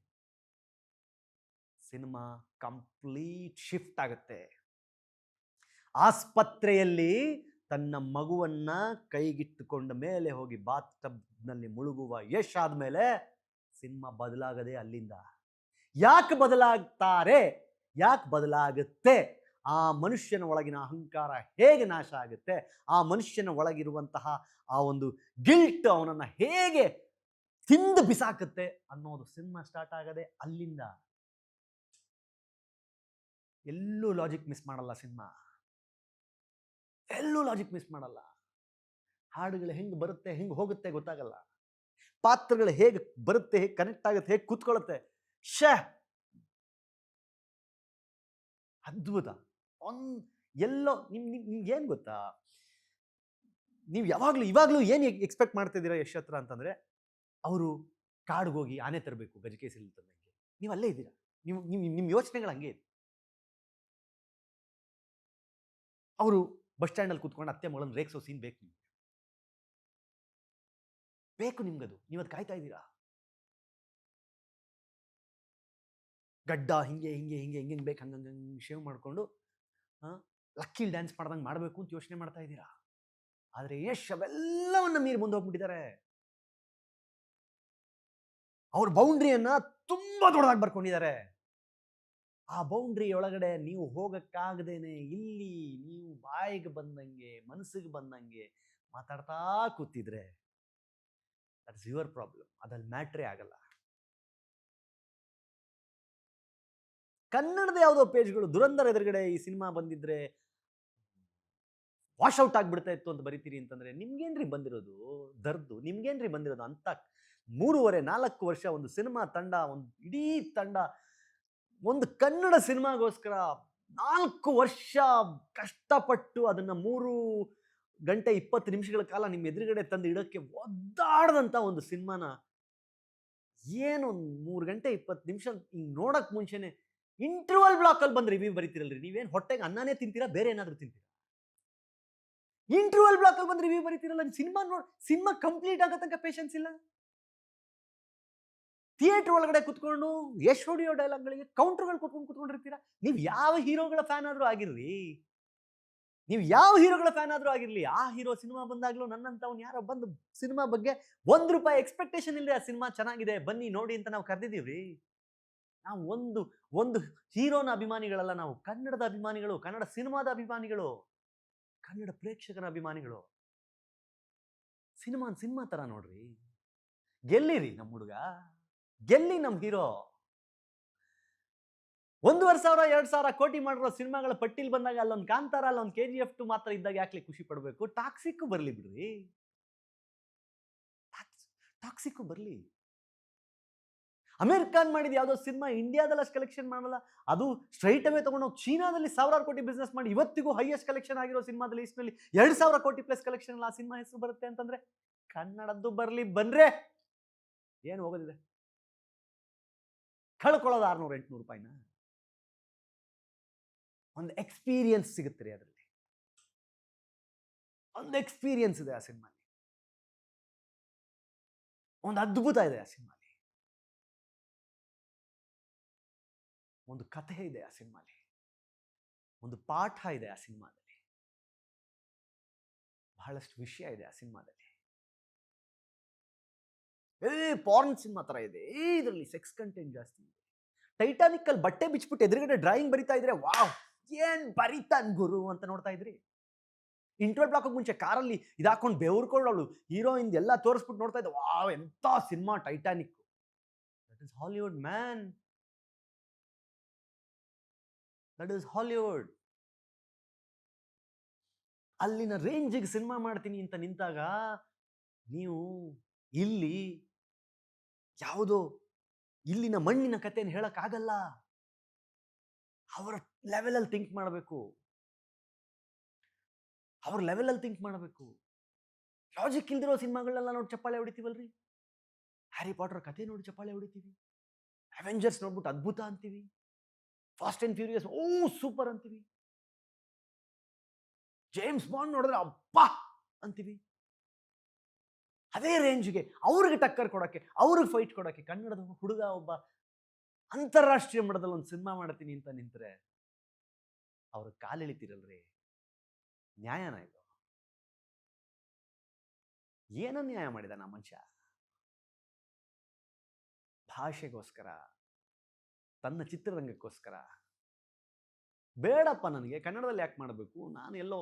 ಸಿನಿಮಾ ಕಂಪ್ಲೀಟ್ ಶಿಫ್ಟ್ ಆಗುತ್ತೆ. ಆಸ್ಪತ್ರೆಯಲ್ಲಿ ತನ್ನ ಮಗುವನ್ನ ಕೈಗಿಟ್ಟುಕೊಂಡ ಮೇಲೆ ಹೋಗಿ ಬಾತ್ ಟಬ್ನಲ್ಲಿ ಮುಳುಗುವ ಯಶ್ ಆದ್ಮೇಲೆ ಸಿನಿಮಾ ಬದಲಾಗದೆ ಅಲ್ಲಿಂದ. ಯಾಕೆ ಬದಲಾಗುತ್ತೆ? ಆ ಮನುಷ್ಯನ ಒಳಗಿನ ಅಹಂಕಾರ ಹೇಗೆ ನಾಶ ಆಗುತ್ತೆ, ಆ ಮನುಷ್ಯನ ಒಳಗಿರುವಂತಹ ಆ ಒಂದು ಗಿಲ್ಟ್ ಅವನನ್ನ ಹೇಗೆ ತಿಂದು ಬಿಸಾಕುತ್ತೆ ಅನ್ನೋದು ಸಿನಿಮಾ ಸ್ಟಾರ್ಟ್ ಆಗದೆ ಅಲ್ಲಿಂದ. ಎಲ್ಲೂ ಲಾಜಿಕ್ ಮಿಸ್ ಮಾಡಲ್ಲ ಸಿನಿಮಾ, ಎಲ್ಲೂ ಲಾಜಿಕ್ ಮಿಸ್ ಮಾಡಲ್ಲ. ಹಾಡುಗಳು ಹೆಂಗೆ ಬರುತ್ತೆ ಹೆಂಗೆ ಹೋಗುತ್ತೆ ಗೊತ್ತಾಗಲ್ಲ, ಪಾತ್ರಗಳು ಹೇಗೆ ಬರುತ್ತೆ, ಹೇಗೆ ಕನೆಕ್ಟ್ ಆಗುತ್ತೆ, ಹೇಗೆ ಕೂತ್ಕೊಳ್ಳುತ್ತೆ. ಅದ್ಭುತ. ಎಲ್ಲೋ ನಿಮ್ಗೆ ಏನ್ ಗೊತ್ತಾ, ನೀವು ಇವಾಗಲೂ ಏನು ಎಕ್ಸ್ಪೆಕ್ಟ್ ಮಾಡ್ತಿದ್ದೀರಾ ಯಶ್ ಹತ್ರ ಅಂತಂದರೆ, ಅವರು ಕಾಡಿಗೆ ಹೋಗಿ ಆನೆ ತರಬೇಕು ಗಜಕೇಸರಿ ತಂದಂಗೆ. ನೀವು ಅಲ್ಲೇ ಇದ್ದೀರಾ. ನಿಮ್ಮ ಯೋಚನೆಗಳು ಹಂಗೆ ಇದೆ. ಅವರು ಬಸ್ ಸ್ಟ್ಯಾಂಡಲ್ಲಿ ಕೂತ್ಕೊಂಡು ಅತ್ತೆ ಮಗಳನ್ನ ರೇಗಿಸೋ ಸೀನ್ ಬೇಕು ನಿಮ್ಗೆ. ಬೇಕು ನಿಮ್ಗದು. ನೀವು ಅದು ಕಾಯ್ತಾ ಇದ್ದೀರಾ. ಗಡ್ಡ ಹಿಂಗೆ ಹಿಂಗೆ ಹಿಂಗೆ ಹೆಂಗೆ ಬೇಕು ಹಂಗಂಗೆ ಶೇವ್ ಮಾಡಿಕೊಂಡು ಲಕ್ಕಿಲ್ ಡ್ಯಾನ್ಸ್ ಮಾಡ್ದಂಗೆ ಮಾಡಬೇಕು ಅಂತ ಯೋಚನೆ ಮಾಡ್ತಾ ಇದ್ದೀರಾ. ಆದರೆ ಯಶ್ ಅವೆಲ್ಲವನ್ನ ಮೀರಿ ಮುಂದೆ ಹೋಗ್ಬಿಟ್ಟಿದ್ದಾರೆ. ಅವ್ರ ಬೌಂಡ್ರಿಯನ್ನ ತುಂಬಾ ದೊಡ್ಡದಾಗಿ ಬರ್ಕೊಂಡಿದ್ದಾರೆ. ಆ ಬೌಂಡ್ರಿ ಒಳಗಡೆ ನೀವು ಹೋಗಕ್ಕಾಗದೇನೆ ಇಲ್ಲಿ ನೀವು ಬಾಯಿಗೆ ಬಂದಂಗೆ ಮನಸ್ಸಿಗೆ ಬಂದಂಗೆ ಮಾತಾಡ್ತಾ ಕೂತಿದ್ರೆ ದಟ್ಸ್ ಯುವರ್ ಪ್ರಾಬ್ಲಮ್. ಅದಲ್ಲಿ ಮ್ಯಾಟ್ರೇ ಆಗಲ್ಲ. ಕನ್ನಡದ ಯಾವುದೋ ಪೇಜ್ಗಳು ದುರಂಧರ್ ಎದುರುಗಡೆ ಈ ಸಿನಿಮಾ ಬಂದಿದ್ರೆ ವಾಶ್ ಔಟ್ ಆಗ್ಬಿಡ್ತಾ ಇತ್ತು ಅಂತ ಬರಿತೀರಿ ಅಂತಂದ್ರೆ ನಿಮ್ಗೇನ್ರಿ ಬಂದಿರೋದು ದರ್ದು? ನಿಮ್ಗೇನ್ರಿ ಬಂದಿರೋದು? ಅಂತ 3.5-4 ವರ್ಷ ಒಂದು ಸಿನಿಮಾ ತಂಡ, ಒಂದು ಇಡೀ ತಂಡ ಒಂದು ಕನ್ನಡ ಸಿನಿಮಾಗೋಸ್ಕರ 4 ವರ್ಷ ಕಷ್ಟಪಟ್ಟು ಅದನ್ನ 3 ಗಂಟೆ 20 ನಿಮಿಷಗಳ ಕಾಲ ನಿಮ್ಮ ಎದುರುಗಡೆ ತಂದು ಇಡೋಕ್ಕೆ ಒದ್ದಾಡದಂತ ಒಂದು ಸಿನಿಮಾನ ಏನು 3 ಗಂಟೆ 20 ನಿಮಿಷ ಹಿಂಗ್ ನೋಡಕ್ ಮುಂಚೆನೆ ಇಂಟರ್ವಲ್ ಬ್ಲಾಕ್ ಅಲ್ಲಿ ಬಂದು ರಿವ್ಯೂ ಬರೀತಿರಲ್ರಿ. ನೀವೇನ್ ಹೊಟ್ಟೆಗೆ ಅನ್ನನೇ ತಿಂತೀರಾ, ಬೇರೆ ಏನಾದ್ರೂ ತಿಂತೀರಾ? ಇಂಟರ್ವಲ್ ಬ್ಲಾಕ್ ಅಲ್ಲಿ ಬಂದು ರಿವ್ಯೂ ಬರೀತಿರಲ್ಲ. ಸಿನಿಮಾ ಕಂಪ್ಲೀಟ್ ಆಗೋ ತನಕ ಪೇಷನ್ಸ್ ಇಲ್ಲ. ಥಿಯೇಟರ್ ಒಳಗಡೆ ಕುತ್ಕೊಂಡು ಯಶ್ ಹೊಡಿಯೋ ಡೈಲಾಗ್ಗಳಿಗೆ ಕೌಂಟರ್ಗಳು ಕುತ್ಕೊಂಡಿರ್ತೀರಾ. ನೀವು ಯಾವ ಹೀರೋಗಳ ಫ್ಯಾನ್ ಆದ್ರೂ ಆಗಿರ್ಲಿ, ಆ ಹೀರೋ ಸಿನಿಮಾ ಬಂದಾಗ್ಲೂ ನನ್ನಂತವ್ನು ಯಾರೋ ಬಂದು ಸಿನಿಮಾ ಬಗ್ಗೆ ₹1 ಎಕ್ಸ್ಪೆಕ್ಟೇಷನ್ ಇಲ್ಲದೆ ಆ ಸಿನಿಮಾ ಚೆನ್ನಾಗಿದೆ ಬನ್ನಿ ನೋಡಿ ಅಂತ ನಾವು ಕರೆದಿದ್ದೀವ್ರಿ. ನಾವು ಒಂದು ಹೀರೋನ ಅಭಿಮಾನಿಗಳಲ್ಲ, ನಾವು ಕನ್ನಡದ ಅಭಿಮಾನಿಗಳು, ಕನ್ನಡ ಸಿನಿಮಾದ ಅಭಿಮಾನಿಗಳು, ಕನ್ನಡ ಪ್ರೇಕ್ಷಕರ ಅಭಿಮಾನಿಗಳು. ಸಿನಿಮಾ ತರ ನೋಡ್ರಿ. ಗೆಲ್ಲಿರಿ ನಮ್ಮ ಹುಡುಗ, ಗೆಲ್ಲಿ ನಮ್ಮ ಹೀರೋ. 1,500-2,000 ಕೋಟಿ ಮಾಡಿರೋ ಸಿನಿಮಾಗಳ ಪಟ್ಟಿಲ್ ಬಂದಾಗ ಅಲ್ಲೊಂದು ಕಾಂತಾರ, ಅಲ್ಲೊಂದು KGF 2 ಮಾತ್ರ ಇದ್ದಾಗ ಯಾಕೆ ಖುಷಿ ಪಡಬೇಕು? ಟಾಕ್ಸಿಕ್ ಬರ್ಲಿ ಬಿಡ್ರಿ, ಟಾಕ್ಸಿಕ್ ಬರ್ಲಿ. ಅಮೇರ್ ಖಾನ್ ಮಾಡಿದ ಯಾವುದೋ ಸಿನಿಮಾ ಇಂಡಿಯಾದಲ್ಲಿ ಅಷ್ಟು ಕಲೆಕ್ಷನ್ ಮಾಡಲ್ಲ, ಅದು ಸ್ಟ್ರೈಟ್ ಅವೇ ತಗೊಂಡು ಚೀನಾದಲ್ಲಿ 1,000 ಕೋಟಿ ಬಿಸ್ನೆಸ್ ಮಾಡಿ ಇವತ್ತಿಗೂ ಹೈಯೆಸ್ಟ್ ಕಲೆಕ್ಷನ್ ಆಗಿರೋ ಸಿನಿಮಾದ ಲಿಸ್ಟ್ನಲ್ಲಿ 2,000 ಕೋಟಿ ಪ್ಲಸ್ ಕಲೆಕ್ಷನ್ ಆ ಸಿನಿಮಾ ಹೆಸರು ಬರುತ್ತೆ ಅಂತಂದ್ರೆ ಕನ್ನಡದ್ದು ಬರ್ಲಿ ಬನ್ರೆ. ಏನು ಹೋಗೋದಿದೆ? ಕಳ್ಕೊಳ್ಳೋದು ₹600-800. ಒಂದು ಎಕ್ಸ್ಪೀರಿಯನ್ಸ್ ಸಿಗುತ್ತೆ ರೀ ಅದರಲ್ಲಿ. ಒಂದು ಎಕ್ಸ್ಪೀರಿಯನ್ಸ್ ಇದೆ ಆ ಸಿನಿಮಾಲಿ, ಒಂದು ಅದ್ಭುತ ಇದೆ ಆ ಸಿನಿಮಾಲಿ, ಒಂದು ಕಥೆ ಇದೆ ಆ ಸಿನಿಮಾಲಿ, ಒಂದು ಪಾಠ ಇದೆ ಆ ಸಿನಿಮಾದಲ್ಲಿ, ಬಹಳಷ್ಟು ವಿಷಯ ಇದೆ ಆ ಸಿನಿಮಾದಲ್ಲಿ. ಪಾರ್ನ್ ಸಿನಿಮಾ ತರ ಇದೆ ಇದರಲ್ಲಿ, ಸೆಕ್ಸ್ ಕಂಟೆಂಟ್ ಜಾಸ್ತಿ ಇದೆ. ಟೈಟಾನಿಕ್ ಅಲ್ಲಿ ಬಟ್ಟೆ ಬಿಚ್ಬಿಟ್ಟು ಎದುರುಗಡೆ ಡ್ರಾಯಿಂಗ್ ಬರಿತಾ ಇದ್ರೆ ವಾವ್ ಏನ್ ಬರಿತಾನ್ ಗುರು ಅಂತ ನೋಡ್ತಾ ಇದ್ರಿ. ಇಂಟರ್ವಲ್ ಬ್ಲಾಕ್ ಮುಂಚೆ ಕಾರಲ್ಲಿ ಇದಾಕೊಂಡು ಬೆವರ್ಕೊಳ್ಳೋಳು ಹೀರೋಯಿನ್ ಎಲ್ಲ ತೋರಿಸ್ಬಿಟ್ಟು ನೋಡ್ತಾ ಇದ್ದೆ, ವಾವ್ ಎಂತ cinema Titanic. That is Hollywood man, that is Hollywood. ಅಲ್ಲಿನ ರೇಂಜಿಗೆ ಸಿನಿಮಾ ಮಾಡ್ತೀನಿ ಅಂತ ನಿಂತಾಗ ನೀವು ಇಲ್ಲಿ ಯಾವುದೋ ಇಲ್ಲಿನ ಮಣ್ಣಿನ ಕಥೆಯನ್ನು ಹೇಳಕ್ ಆಗಲ್ಲ. ಅವರ ಲೆವೆಲಲ್ಲಿ ಥಿಂಕ್ ಮಾಡಬೇಕು, ಅವ್ರ ಲೆವೆಲಲ್ಲಿ ಥಿಂಕ್ ಮಾಡಬೇಕು. ಲಾಜಿಕ್ ಇಲ್ದಿರೋ ಸಿನಿಮಾಗಳನ್ನೆಲ್ಲ ನೋಡಿ ಚಪ್ಪಾಳೆ ಹೊಡಿತೀವಲ್ರಿ. ಹ್ಯಾರಿ ಪಾಟರ್ ಕಥೆ ನೋಡಿ ಚಪ್ಪಾಳೆ ಹೊಡಿತೀವಿ, ಅವೆಂಜರ್ಸ್ ನೋಡ್ಬಿಟ್ಟು ಅದ್ಭುತ ಅಂತೀವಿ, fast and furious oh super ಅಂತೀವಿ, ಜೇಮ್ಸ್ ಬಾಂಡ್ ನೋಡಿದ್ರೆ ಅಪ್ಪಾ ಅಂತೀವಿ. ಅದೇ ರೇಂಜ್ಗೆ ಅವ್ರಿಗೆ ಟಕ್ಕರ್ ಕೊಡೋಕ್ಕೆ, ಅವ್ರಿಗೆ ಫೈಟ್ ಕೊಡೋಕ್ಕೆ ಕನ್ನಡದ ಹುಡುಗ ಒಬ್ಬ ಅಂತಾರಾಷ್ಟ್ರೀಯ ಮಟ್ಟದಲ್ಲಿ ಒಂದು ಸಿನಿಮಾ ಮಾಡ್ತೀನಿ ಅಂತ ನಿಂತರೆ ಅವ್ರ ಕಾಲೆಳಿತೀರಲ್ರಿ. ನ್ಯಾಯನ ಇದು? ಏನ ನ್ಯಾಯ ಮಾಡಿದ ನಾ ಮನುಷ್ಯ? ಭಾಷೆಗೋಸ್ಕರ, ತನ್ನ ಚಿತ್ರರಂಗಕ್ಕೋಸ್ಕರ ಬೇಡಪ್ಪ ನನಗೆ ಕನ್ನಡದಲ್ಲಿ ಯಾಕೆ ಮಾಡಬೇಕು, ನಾನು ಎಲ್ಲೋ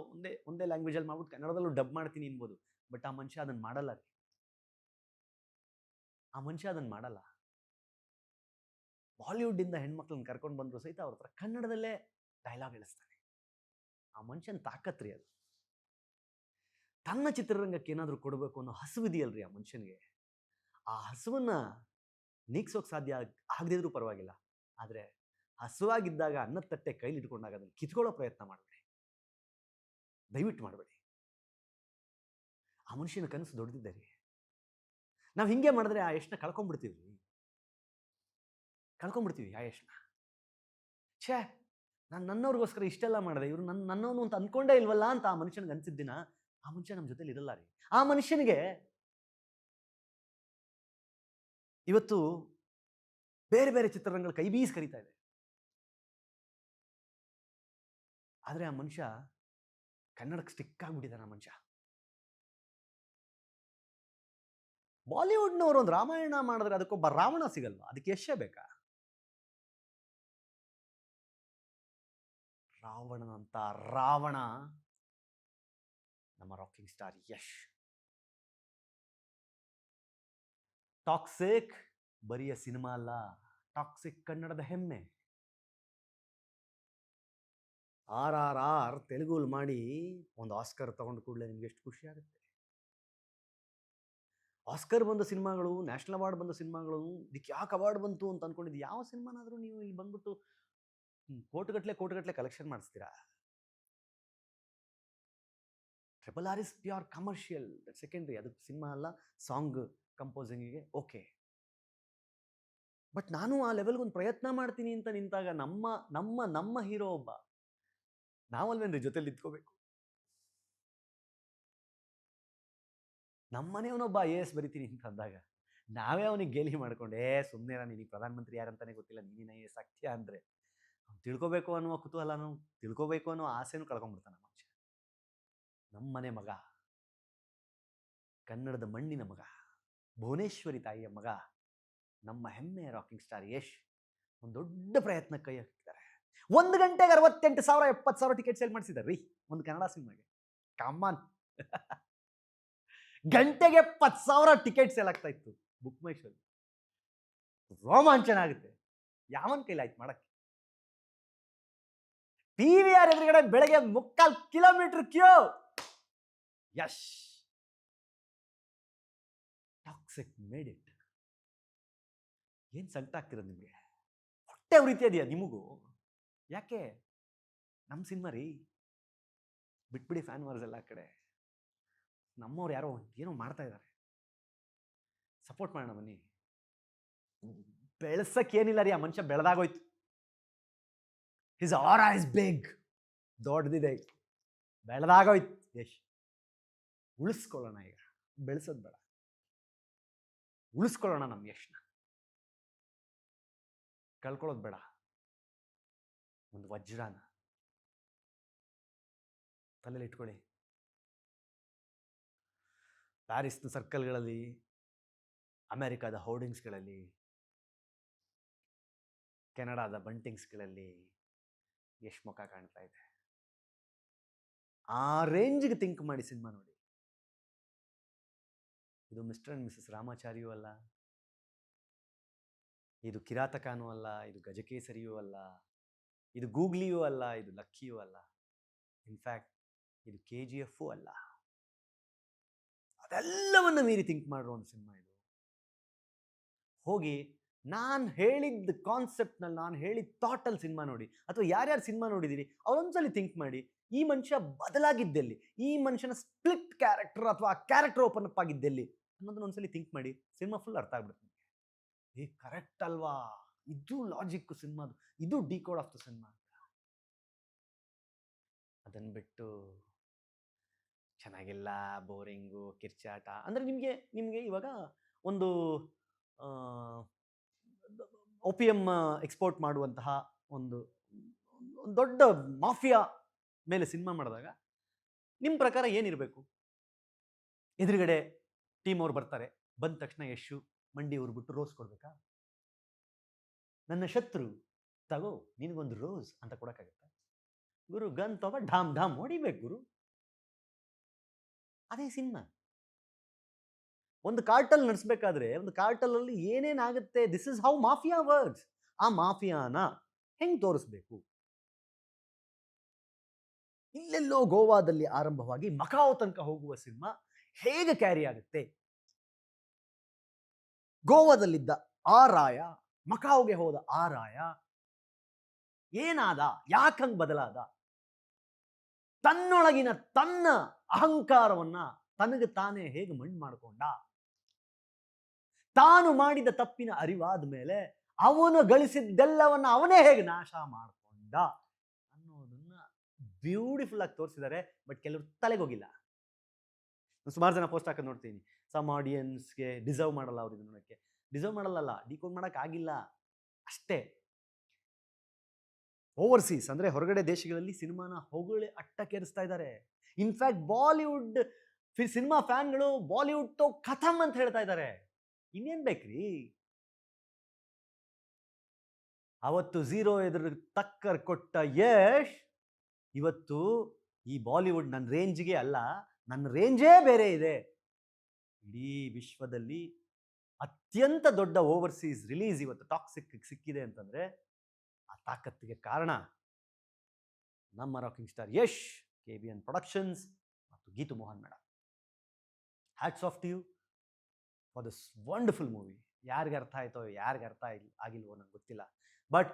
ಒಂದೇ ಲ್ಯಾಂಗ್ವೇಜಲ್ಲಿ ಮಾಡ್ಬಿಟ್ಟು ಕನ್ನಡದಲ್ಲೂ ಡಬ್ ಮಾಡ್ತೀನಿ ಅನ್ಬೋದು. ಬಟ್ ಆ ಮನುಷ್ಯ ಅದನ್ನು ಮಾಡಲ್ಲ ರೀ. ಆ ಮನುಷ್ಯ ಅದನ್ನು ಮಾಡಲ್ಲ. ಬಾಲಿವುಡ್ ಇಂದ ಹೆಣ್ಮಕ್ಳನ್ನ ಕರ್ಕೊಂಡು ಬಂದ್ರು ಸಹಿತ ಅವ್ರ ಹತ್ರ ಕನ್ನಡದಲ್ಲೇ ಡೈಲಾಗ್ ಹೇಳಿಸ್ತಾನೆ. ಆ ಮನುಷ್ಯನ ತಾಕತ್ರಿ ಅದು. ತನ್ನ ಚಿತ್ರರಂಗಕ್ಕೆ ಏನಾದರೂ ಕೊಡಬೇಕು ಅನ್ನೋ ಹಸುವಿದೆಯಲ್ರಿ ಆ ಮನುಷ್ಯನಿಗೆ. ಆ ಹಸುವನ್ನ ನೀಗ್ಸೋಕ್ ಸಾಧ್ಯ ಆಗದಿದ್ರೂ ಪರವಾಗಿಲ್ಲ, ಆದರೆ ಹಸುವಾಗಿದ್ದಾಗ ಅನ್ನದ ತಟ್ಟೆ ಕೈಲಿ ಇಟ್ಕೊಂಡಾಗ ಅದನ್ನು ಕಿತ್ಕೊಳ್ಳೋ ಪ್ರಯತ್ನ ಮಾಡಬೇಡಿ, ದಯವಿಟ್ಟು ಮಾಡಬೇಡಿ. ಆ ಮನುಷ್ಯನ ಕನಸು ದೊಡ್ಡದಿದೆ ರೀ. ನಾವು ಹಿಂಗೆ ಮಾಡಿದ್ರೆ ಆ ಯಶ್ನ ಕಳ್ಕೊಂಡ್ಬಿಡ್ತೀವಿ ಆ ಯಶ್ನ. ಛೇ, ನಾನು ನನ್ನವ್ರಿಗೋಸ್ಕರ ಇಷ್ಟೆಲ್ಲ ಮಾಡಿದೆ, ಇವರು ನನ್ನವನು ಅಂತ ಅಂದ್ಕೊಂಡೇ ಇಲ್ವಲ್ಲ ಅಂತ ಆ ಮನುಷ್ಯನಿಗೆ ಅನ್ಸಿದ ದಿನ ಆ ಮನುಷ್ಯ ನಮ್ಮ ಜೊತೆಲಿ ಇರಲ್ಲ ರೀ. ಆ ಮನುಷ್ಯನಿಗೆ ಇವತ್ತು ಬೇರೆ ಬೇರೆ ಚಿತ್ರರಂಗಗಳು ಕೈ ಬೀಸಿ ಕರೀತಾ ಇದೆ. ಆದರೆ ಆ ಮನುಷ್ಯ ಕನ್ನಡಕ್ಕೆ ಸ್ಟಿಕ್ ಆಗ್ಬಿಟ್ಟಿದ್ದಾನೆ. ಆ ಮನುಷ್ಯ ಬಾಲಿವುಡ್ನವರು ಒಂದು ರಾಮಾಯಣ ಮಾಡಿದ್ರೆ ಅದಕ್ಕೊಬ್ಬ ರಾವಣ ಸಿಗಲ್ವಾ? ಅದಕ್ಕೆ ಯಶೇ ಬೇಕಾ? ರಾವಣನಂತ ರಾವಣ ನಮ್ಮ ರಾಕಿಂಗ್ ಸ್ಟಾರ್ ಯಶ್. ಟಾಕ್ಸಿಕ್ ಬರಿಯ ಸಿನಿಮಾ ಅಲ್ಲ, ಟಾಕ್ಸಿಕ್ ಕನ್ನಡದ ಹೆಮ್ಮೆ. RRR ತೆಲುಗುಲ್ ಮಾಡಿ ಒಂದು ಆಸ್ಕರ್ ತಗೊಂಡು ಕೂಡಲೇ ನಿಮ್ಗೆ ಎಷ್ಟು ಖುಷಿ ಆಗುತ್ತೆ. ಆಸ್ಕರ್ ಬಂದ ಸಿನಿಮಾಗಳು, ನ್ಯಾಷನಲ್ ಅವಾರ್ಡ್ ಬಂದ ಸಿನಿಮಾಗಳು, ಇದಕ್ಕೆ ಯಾಕೆ ಅವಾರ್ಡ್ ಬಂತು ಅಂತ ಅನ್ಕೊಂಡಿದ್ದು ಯಾವ ಸಿನಿಮಾನಾದ್ರೂ ನೀವು ಇಲ್ಲಿ ಬಂದ್ಬಿಟ್ಟು ಕೋಟಿಗಟ್ಟಲೆ ಕಲೆಕ್ಷನ್ ಮಾಡಿಸ್ತೀರಾ? RRR is pure commercial, that secondary. ಅದು ಸಿನಿಮಾ ಅಲ್ಲ, ಸಾಂಗ್ ಕಂಪೋಸಿಂಗಿಗೆ ಓಕೆ. ಬಟ್ ನಾನು ಆ ಲೆವೆಲ್ಗೆ ಒಂದು ಪ್ರಯತ್ನ ಮಾಡ್ತೀನಿ ಅಂತ ನಿಂತಾಗ ನಮ್ಮ ನಮ್ಮ ನಮ್ಮ ಹೀರೋ ಒಬ್ಬ, ನಾವಲ್ವೇನ್ರಿ ಜೊತೆಲಿ ನಿಂತ್ಕೋಬೇಕು? ನಮ್ಮನೆಯವನೊಬ್ಬ IAS ಬರಿತೀನಿ ಅಂತ ಅಂದಾಗ ನಾವೇ ಅವನಿಗೆ ಗೇಲಿ ಮಾಡ್ಕೊಂಡೆ, ಸುಮ್ಮನೆ ನಿನಗೆ ಪ್ರಧಾನಮಂತ್ರಿ ಯಾರಂತಾನೆ ಗೊತ್ತಿಲ್ಲ, ನೀನೇನು IAS ಆಗ್ತೀಯಾ ಅಂದರೆ ತಿಳ್ಕೊಬೇಕು ಅನ್ನುವ ಕುತೂಹಲನೂ, ತಿಳ್ಕೊಬೇಕು ಅನ್ನೋ ಆಸೆನೂ ಕಳ್ಕೊಂಡ್ಬಿಡ್ತಾನೆ ಮನುಷ್ಯ. ನಮ್ಮನೆ ಮಗ, ಕನ್ನಡದ ಮಣ್ಣಿನ ಮಗ, ಭುವನೇಶ್ವರಿ ತಾಯಿಯ ಮಗ, ನಮ್ಮ ಹೆಮ್ಮೆಯ ರಾಕಿಂಗ್ ಸ್ಟಾರ್ ಯಶ್ ಒಂದು ದೊಡ್ಡ ಪ್ರಯತ್ನ ಕೈ ಹಾಕಿದ್ದಾರೆ. 1 ಗಂಟೆಗೆ 68,000 70,000 ಟಿಕೆಟ್ ಸೇಲ್ ಮಾಡಿಸಿದ್ದಾರೆ ರೀ ಒಂದು ಕನ್ನಡ ಸಿನಿಮಾಗೆ. ಕಾಮನ್. ಗಂಟೆಗೆ 70,000 ಟಿಕೆಟ್ ಸೇಲ್ ಆಗ್ತಾ ಇತ್ತು ಬುಕ್ ಮೈ ಶೋ. ರೋಮಾಂಚನ ಆಗುತ್ತೆ. ಯಾವನ್ ಕೈಲಿ ಆಯ್ತು ಮಾಡಕ್ಕೆ? PVR ಎದುರುಗಡೆ ಬೆಳಗ್ಗೆ 3/4 kilometre queue. Yash toxic made it. ಏನ್ ಸಂಕಟ ಆಗ್ತಿರೋದು ನಿಮಗೆ? ಹೊಟ್ಟೆ ಉರಿತಾ ಇದೆಯಾ ನಿಮಗೂ? ಯಾಕೆ? ನಮ್ಮ ಸಿನಿಮಾ ರೀ, ಬಿಟ್ಬಿಡಿ ಫ್ಯಾನ್ ವಾರ್ಸ್ ಎಲ್ಲ ಕಡೆ. ನಮ್ಮವ್ರು ಯಾರೋ ಏನೋ ಮಾಡ್ತಾ ಇದ್ದಾರೆ, ಸಪೋರ್ಟ್ ಮಾಡೋಣ ಬನ್ನಿ. ಬೆಳೆಸಕ್ಕೆ ಏನಿಲ್ಲ ರೀ, ಆ ಮನುಷ್ಯ ಬೆಳೆದಾಗೋಯ್ತು. ಹಿಸ್ ಆರಾ ಇಸ್ ಬಿಗ್, ದೊಡ್ಡದಿದೆ, ಬೆಳೆದಾಗೋಯ್ತು. ಯಶ್ ಉಳಿಸ್ಕೊಳ್ಳೋಣ ಈಗ, ಬೆಳೆಸೋದು ಬೇಡ, ಉಳಿಸ್ಕೊಳ್ಳೋಣ ನಮ್ಮ ಯಶ್ನ, ಕಳ್ಕೊಳ್ಳೋದು ಬೇಡ. ಒಂದು ವಜ್ರಾನ ತಲೆಯಲ್ಲಿ ಇಟ್ಕೊಳ್ಳಿ. ಪ್ಯಾರಿಸ್ನ ಸರ್ಕಲ್ಗಳಲ್ಲಿ, ಅಮೆರಿಕಾದ ಹೋರ್ಡಿಂಗ್ಸ್ಗಳಲ್ಲಿ, ಕೆನಡಾದ ಬಂಟಿಂಗ್ಸ್ಗಳಲ್ಲಿ ಯಶ್ ಮುಖ ಕಾಣ್ತಾ ಇದೆ. ಆ ರೇಂಜ್ಗೆ ಥಿಂಕ್ ಮಾಡಿ ಸಿನಿಮಾ ನೋಡಿ. ಇದು ಮಿಸ್ಟರ್ ಅಂಡ್ ಮಿಸಸ್ ರಾಮಾಚಾರಿಯೂ ಅಲ್ಲ, ಇದು ಕಿರಾತಕಾನೂ ಅಲ್ಲ, ಇದು ಗಜಕೇಸರಿಯೂ ಅಲ್ಲ, ಇದು ಗೂಗ್ಲಿಯೂ ಅಲ್ಲ, ಇದು ಲಕ್ಕಿಯೂ ಅಲ್ಲ, ಇನ್ಫ್ಯಾಕ್ಟ್ ಇದು KGF ಅಲ್ಲ. ಅದೆಲ್ಲವನ್ನು ಮೀರಿ ಥಿಂಕ್ ಮಾಡಿರೋ ಒಂದು ಸಿನಿಮಾ ಇದು. ಹೋಗಿ ನಾನು ಹೇಳಿದ್ದ ಕಾನ್ಸೆಪ್ಟ್ನಲ್ಲಿ, ನಾನು ಹೇಳಿದ ಥಾಟಲ್ಲಿ ಸಿನಿಮಾ ನೋಡಿ, ಅಥವಾ ಯಾರ್ಯಾರು ಸಿನಿಮಾ ನೋಡಿದ್ದೀರಿ ಅವರೊಂದ್ಸಲಿ ಥಿಂಕ್ ಮಾಡಿ, ಈ ಮನುಷ್ಯ ಬದಲಾಗಿದ್ದೆಲ್ಲಿ, ಈ ಮನುಷ್ಯನ ಸ್ಪ್ಲಿಟ್ ಕ್ಯಾರೆಕ್ಟರ್ ಅಥವಾ ಆ ಕ್ಯಾರೆಕ್ಟರ್ ಓಪನ್ ಅಪ್ ಆಗಿದ್ದೆಲ್ಲಿ ಅನ್ನೋದನ್ನ ಒಂದ್ಸಲಿ ಥಿಂಕ್ ಮಾಡಿ. ಸಿನಿಮಾ ಫುಲ್ ಅರ್ಥ ಆಗ್ಬಿಡುತ್ತೆ ನಿಮಗೆ. ಕರೆಕ್ಟ್ ಅಲ್ವಾ, ಇದು ಲಾಜಿಕ್ ಸಿನಿಮಾದು, ಇದು ಡಿಕೋಡ್ ಆಫ್ ದ ಸಿನಿಮಾ ಅಂತ. ಅದನ್ನು ಬಿಟ್ಟು ಚೆನ್ನಾಗಿಲ್ಲ, ಬೋರಿಂಗು, ಕಿರ್ಚಾಟ ಅಂದರೆ ನಿಮಗೆ ಇವಾಗ ಒಂದು OPM ಎಕ್ಸ್ಪೋರ್ಟ್ ಮಾಡುವಂತಹ ಒಂದು ದೊಡ್ಡ ಮಾಫಿಯಾ ಮೇಲೆ ಸಿನಿಮಾ ಮಾಡಿದಾಗ ನಿಮ್ಮ ಪ್ರಕಾರ ಏನಿರಬೇಕು? ಎದುರುಗಡೆ ಟೀಮ್ ಅವ್ರು ಬರ್ತಾರೆ, ಬಂದ ತಕ್ಷಣ ಯಶು ಮಂಡಿ ಉರ್ಬಿಟ್ಟು ರೋಸ್ ಕೊಡ್ಬೇಕಾ? ನನ್ನ ಶತ್ರು ತಗೋ ನಿನಗೊಂದು ರೋಸ್ ಅಂತ ಕೊಡೋಕ್ಕಾಗತ್ತಾ? ಗುರು ಗನ್ ತಗೋ ಢಾಮ್ ಢಾಮ್ ಹೊಡಿಬೇಕು ಗುರು. ಅದೇ ಸಿನಿಮಾ. ಒಂದು ಕಾರ್ಟಲ್ ನಡೆಸಬೇಕಾದ್ರೆ ಒಂದು ಕಾರ್ಟಲಲ್ಲಿ ಏನೇನಾಗುತ್ತೆ, this is how mafia works. ಆ ಮಾಫಿಯಾನ ಹೆಂಗ್ ತೋರಿಸ್ಬೇಕು? ಇಲ್ಲೆಲ್ಲೋ ಗೋವಾದಲ್ಲಿ ಆರಂಭವಾಗಿ ಮಕಾವ್ ತನಕ ಹೋಗುವ ಸಿನಿಮಾ ಹೇಗೆ ಕ್ಯಾರಿ ಆಗುತ್ತೆ? ಗೋವಾದಲ್ಲಿದ್ದ ಆ ರಾಯ ಮಕಾವ್ಗೆ ಹೋದ ಆ ರಾಯ ಏನಾದ? ಯಾಕಂಗ್ ಬದಲಾದ? ತನ್ನೊಳಗಿನ ತನ್ನ ಅಹಂಕಾರವನ್ನ ತನಗೆ ತಾನೇ ಹೇಗೆ ಮಣ್ಣು ಮಾಡಿಕೊಂಡ, ತಾನು ಮಾಡಿದ ತಪ್ಪಿನ ಅರಿವಾದ ಮೇಲೆ ಅವನು ಗಳಿಸಿದ್ದೆಲ್ಲವನ್ನ ಅವನೇ ಹೇಗೆ ನಾಶ ಮಾಡಿಕೊಂಡ ಅನ್ನೋದನ್ನ ಬ್ಯೂಟಿಫುಲ್ ಆಗಿ ತೋರಿಸಿದ್ದಾರೆ. ಬಟ್ ಕೆಲವರು ತಲೆಗೆ ಹೋಗಿಲ್ಲ. ಸುಮಾರು ಜನ ಪೋಸ್ಟ್ ಹಾಕೋದು ನೋಡ್ತೀನಿ, ಸಮ್ ಆಡಿಯನ್ಸ್ಗೆ ಡಿಸರ್ವ್ ಮಾಡಲ್ಲ ಅವ್ರು ಇದನ್ನ ನೋಡೋಕ್ಕೆ. ಡಿಸರ್ವ್ ಮಾಡಲ್ಲ, ಡಿಕೋಡ್ ಮಾಡೋಕ್ಕಾಗಿಲ್ಲ ಅಷ್ಟೇ. ಓವರ್ಸೀಸ್ ಅಂದ್ರೆ ಹೊರಗಡೆ ದೇಶಗಳಲ್ಲಿ ಸಿನಿಮಾನ ಹೊಗಳಿ ಅಟ್ಟಕ್ಕೇರಿಸ್ತಾ ಇದ್ದಾರೆ. ಇನ್ಫ್ಯಾಕ್ಟ್ ಬಾಲಿವುಡ್ ಸಿನಿಮಾ ಫ್ಯಾನ್ಗಳು ಬಾಲಿವುಡ್ ತೋ ಖತಮ್ ಅಂತ ಹೇಳ್ತಾ ಇದ್ದಾರೆ. ಇನ್ನೇನ್ ಬೇಕ್ರಿ? ಅವತ್ತು ಝೀರೋ ಎದುರು ಟಕ್ಕರ್ ಕೊಟ್ಟ ಯಶ್ ಇವತ್ತು ಈ ಬಾಲಿವುಡ್ ನನ್ನ ರೇಂಜ್ಗೆ ಅಲ್ಲ, ನನ್ನ ರೇಂಜೇ ಬೇರೆ ಇದೆ. ಇಡೀ ವಿಶ್ವದಲ್ಲಿ ಅತ್ಯಂತ ದೊಡ್ಡ ಓವರ್ಸೀಸ್ ರಿಲೀಸ್ ಇವತ್ತು ಟಾಕ್ಸಿಕ್ ಸಿಕ್ಕಿದೆ ಅಂತಂದ್ರೆ ಆ ತಾಕತ್ತಿಗೆ ಕಾರಣ ನಮ್ಮ rocking star Yash, KBN productions ಮತ್ತು Geetu Mohan madam. Hats off to you for this wonderful movie. ಯಾರಿಗೆ ಅರ್ಥ ಆಯ್ತೋ ಯಾರಿಗೆ ಅರ್ಥ ಆಗಿಲ್ವೋ ನಂಗೆ ಗೊತ್ತಿಲ್ಲ. But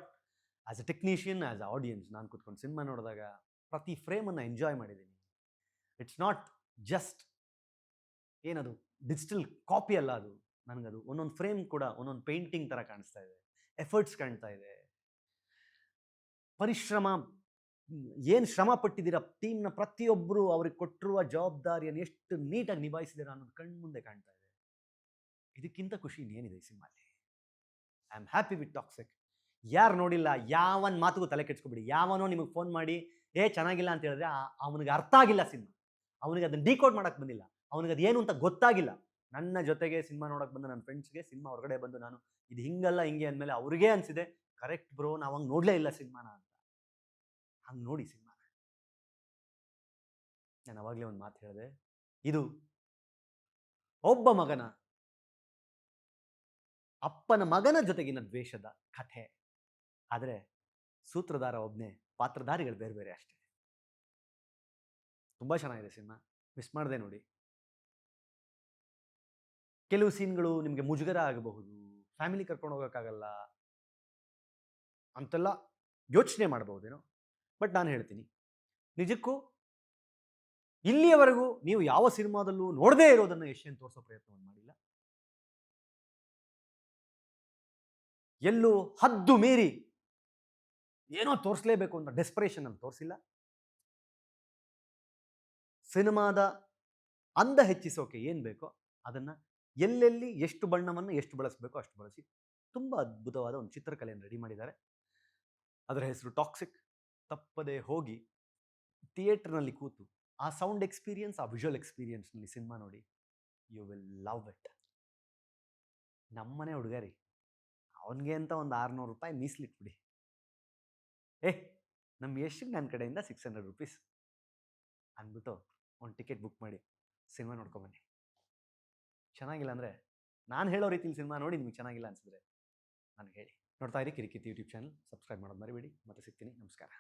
as a technician, as a audience, ನಾನು ಕೂತ್ಕೊಂಡು ಸಿನಿಮಾ ನೋಡಿದಾಗ ಪ್ರತಿ ಫ್ರೇಮನ್ನು ಎಂಜಾಯ್ ಮಾಡಿದ್ದೀನಿ. ಇಟ್ಸ್ ನಾಟ್ ಜಸ್ಟ್ ಏನದು ಡಿಜಿಟಲ್ ಕಾಪಿ ಅಲ್ಲ, ಅದು ನನಗದು ಒಂದೊಂದು ಫ್ರೇಮ್ ಕೂಡ ಒಂದೊಂದು ಪೇಂಟಿಂಗ್ ಥರ ಕಾಣಿಸ್ತಾ ಇದೆ. ಎಫರ್ಟ್ಸ್ ಕಾಣ್ತಾ ಇದೆ, ಪರಿಶ್ರಮ, ಏನು ಶ್ರಮ ಪಟ್ಟಿದ್ದೀರಾ ಟೀಮ್ನ ಪ್ರತಿಯೊಬ್ಬರು ಅವ್ರಿಗೆ ಕೊಟ್ಟಿರುವ ಜವಾಬ್ದಾರಿಯನ್ನು ಎಷ್ಟು ನೀಟಾಗಿ ನಿಭಾಯಿಸಿದ್ದೀರಾ ಅನ್ನೋದು ಕಣ್ಣು ಮುಂದೆ ಕಾಣ್ತಾ ಇದೆ. ಇದಕ್ಕಿಂತ ಖುಷಿ ಇನ್ನೇನಿದೆ ಈ ಸಿನಿಮಾಲಿ. I am happy with Toxic. ಯಾರು ನೋಡಿಲ್ಲ ಯಾವನ್ ಮಾತುಗೂ ತಲೆ ಕೆಡ್ಸ್ಕೊಬಿಡಿ. ಯಾವನೋ ನಿಮಗೆ ಫೋನ್ ಮಾಡಿ ಚೆನ್ನಾಗಿಲ್ಲ ಅಂತ ಹೇಳಿದ್ರೆ ಅವನಿಗೆ ಅರ್ಥ ಆಗಿಲ್ಲ ಸಿನಿಮಾ, ಅವನಿಗೆ ಅದನ್ನ ಡಿಕೋಡ್ ಮಾಡಕ್ಕೆ ಬಂದಿಲ್ಲ, ಅವನಿಗೆ ಅದು ಏನು ಅಂತ ಗೊತ್ತಾಗಿಲ್ಲ. ನನ್ನ ಜೊತೆಗೆ ಸಿನಿಮಾ ನೋಡಕ್ಕೆ ಬಂದ ನನ್ನ ಫ್ರೆಂಡ್ಸ್ಗೆ ಸಿನಿಮಾ ಹೊರಗಡೆ ಬಂದು ನಾನು ಇದು ಹಿಂಗಲ್ಲ ಹಿಂಗೆ ಅಂದಮೇಲೆ ಅವ್ರಿಗೆ ಅನಿಸಿದೆ, ಕರೆಕ್ಟ್ ಬ್ರೋ, ನಾವು ಹಂಗೆ ನೋಡಲೇ ಇಲ್ಲ ಸಿನಿಮಾನ ಅಂತ. ಹಂಗೆ ನೋಡಿ ಸಿನಿಮಾ. ನಾನು ಅವಾಗಲೇ ಒಂದು ಮಾತು ಹೇಳಿದೆ, ಇದು ಒಬ್ಬ ಮಗನ ಅಪ್ಪನ ಮಗನ ಜೊತೆಗಿನ ದ್ವೇಷದ ಕಥೆ. ಆದರೆ ಸೂತ್ರಧಾರ ಒಬ್ಬನೇ, ಪಾತ್ರಧಾರಿಗಳು ಬೇರೆ ಬೇರೆ ಅಷ್ಟೇ. ತುಂಬ ಚೆನ್ನಾಗಿದೆ ಸಿನಿಮಾ, ಮಿಸ್ ಮಾಡದೆ ನೋಡಿ. ಕೆಲವು ಸೀನ್ಗಳು ನಿಮಗೆ ಮುಜುಗರ ಆಗಬಹುದು, ಫ್ಯಾಮಿಲಿ ಕರ್ಕೊಂಡು ಹೋಗೋಕ್ಕಾಗಲ್ಲ ಅಂತೆಲ್ಲ ಯೋಚನೆ ಮಾಡಬಹುದೇನೋ. ಬಟ್ ನಾನು ಹೇಳ್ತೀನಿ, ನಿಜಕ್ಕೂ ಇಲ್ಲಿಯವರೆಗೂ ನೀವು ಯಾವ ಸಿನಿಮಾದಲ್ಲೂ ನೋಡದೇ ಇರೋದನ್ನು ಯಶ್ ತೋರಿಸೋ ಪ್ರಯತ್ನವನ್ನು ಮಾಡಿಲ್ಲ. ಎಲ್ಲೂ ಹದ್ದು ಮೀರಿ ಏನೋ ತೋರಿಸಲೇಬೇಕು ಅಂತ ಡೆಸ್ಪರೇಷನ್ ಅಂತ ತೋರಿಸಿಲ್ಲ. ಸಿನಿಮಾದ ಅಂದ ಹೆಚ್ಚಿಸೋಕೆ ಏನು ಬೇಕೋ ಅದನ್ನು ಎಲ್ಲೆಲ್ಲಿ ಎಷ್ಟು ಬಣ್ಣವನ್ನು ಎಷ್ಟು ಬಳಸಬೇಕೋ ಅಷ್ಟು ಬಳಸಿ ತುಂಬ ಅದ್ಭುತವಾದ ಒಂದು ಚಿತ್ರಕಲೆಯನ್ನು ರೆಡಿ ಮಾಡಿದ್ದಾರೆ. ಅದರ ಹೆಸರು ಟಾಕ್ಸಿಕ್. ತಪ್ಪದೆ ಹೋಗಿ ಥಿಯೇಟರ್ನಲ್ಲಿ ಕೂತು ಆ ಸೌಂಡ್ ಎಕ್ಸ್ಪೀರಿಯನ್ಸ್, ಆ ವಿಜುವಲ್ ಎಕ್ಸ್ಪೀರಿಯನ್ಸ್ನಲ್ಲಿ ಸಿನಿಮಾ ನೋಡಿ. You will love it. ನಮ್ಮನೆ ಹುಡುಗರಿ, ಅವನಿಗೆ ಅಂತ ಒಂದು 600 ರೂಪಾಯಿ ಮೀಸಲಿಟ್ಬಿಡಿ. ನಮ್ಮ ಯಶ್ಗೆ ನನ್ನ ಕಡೆಯಿಂದ 600 ರೂಪೀಸ್ ಅಂದ್ಬಿಟ್ಟು ಒಂದು ಟಿಕೆಟ್ ಬುಕ್ ಮಾಡಿ ಸಿನಿಮಾ ನೋಡ್ಕೊಂಬನ್ನಿ. ಚೆನ್ನಾಗಿಲ್ಲ ಅಂದರೆ ನಾನು ಹೇಳೋ ರೀತಿಲಿ ಸಿನಿಮಾ ನೋಡಿ ನಿಮಗೆ ಚೆನ್ನಾಗಿಲ್ಲ ಅನಿಸಿದ್ರೆ ನನಗೆ ಹೇಳಿ. ನೋಡ್ತಾ ಇರಿ ಕಿರಿಕಿರಿ ಯೂಟ್ಯೂಬ್ ಚಾನಲ್. ಸಬ್ಸ್ಕ್ರೈಬ್ ಮಾಡೋದು ಮರಿಬೇಡಿ. ಮತ್ತೆ ಸಿಗ್ತೀನಿ. ನಮಸ್ಕಾರ.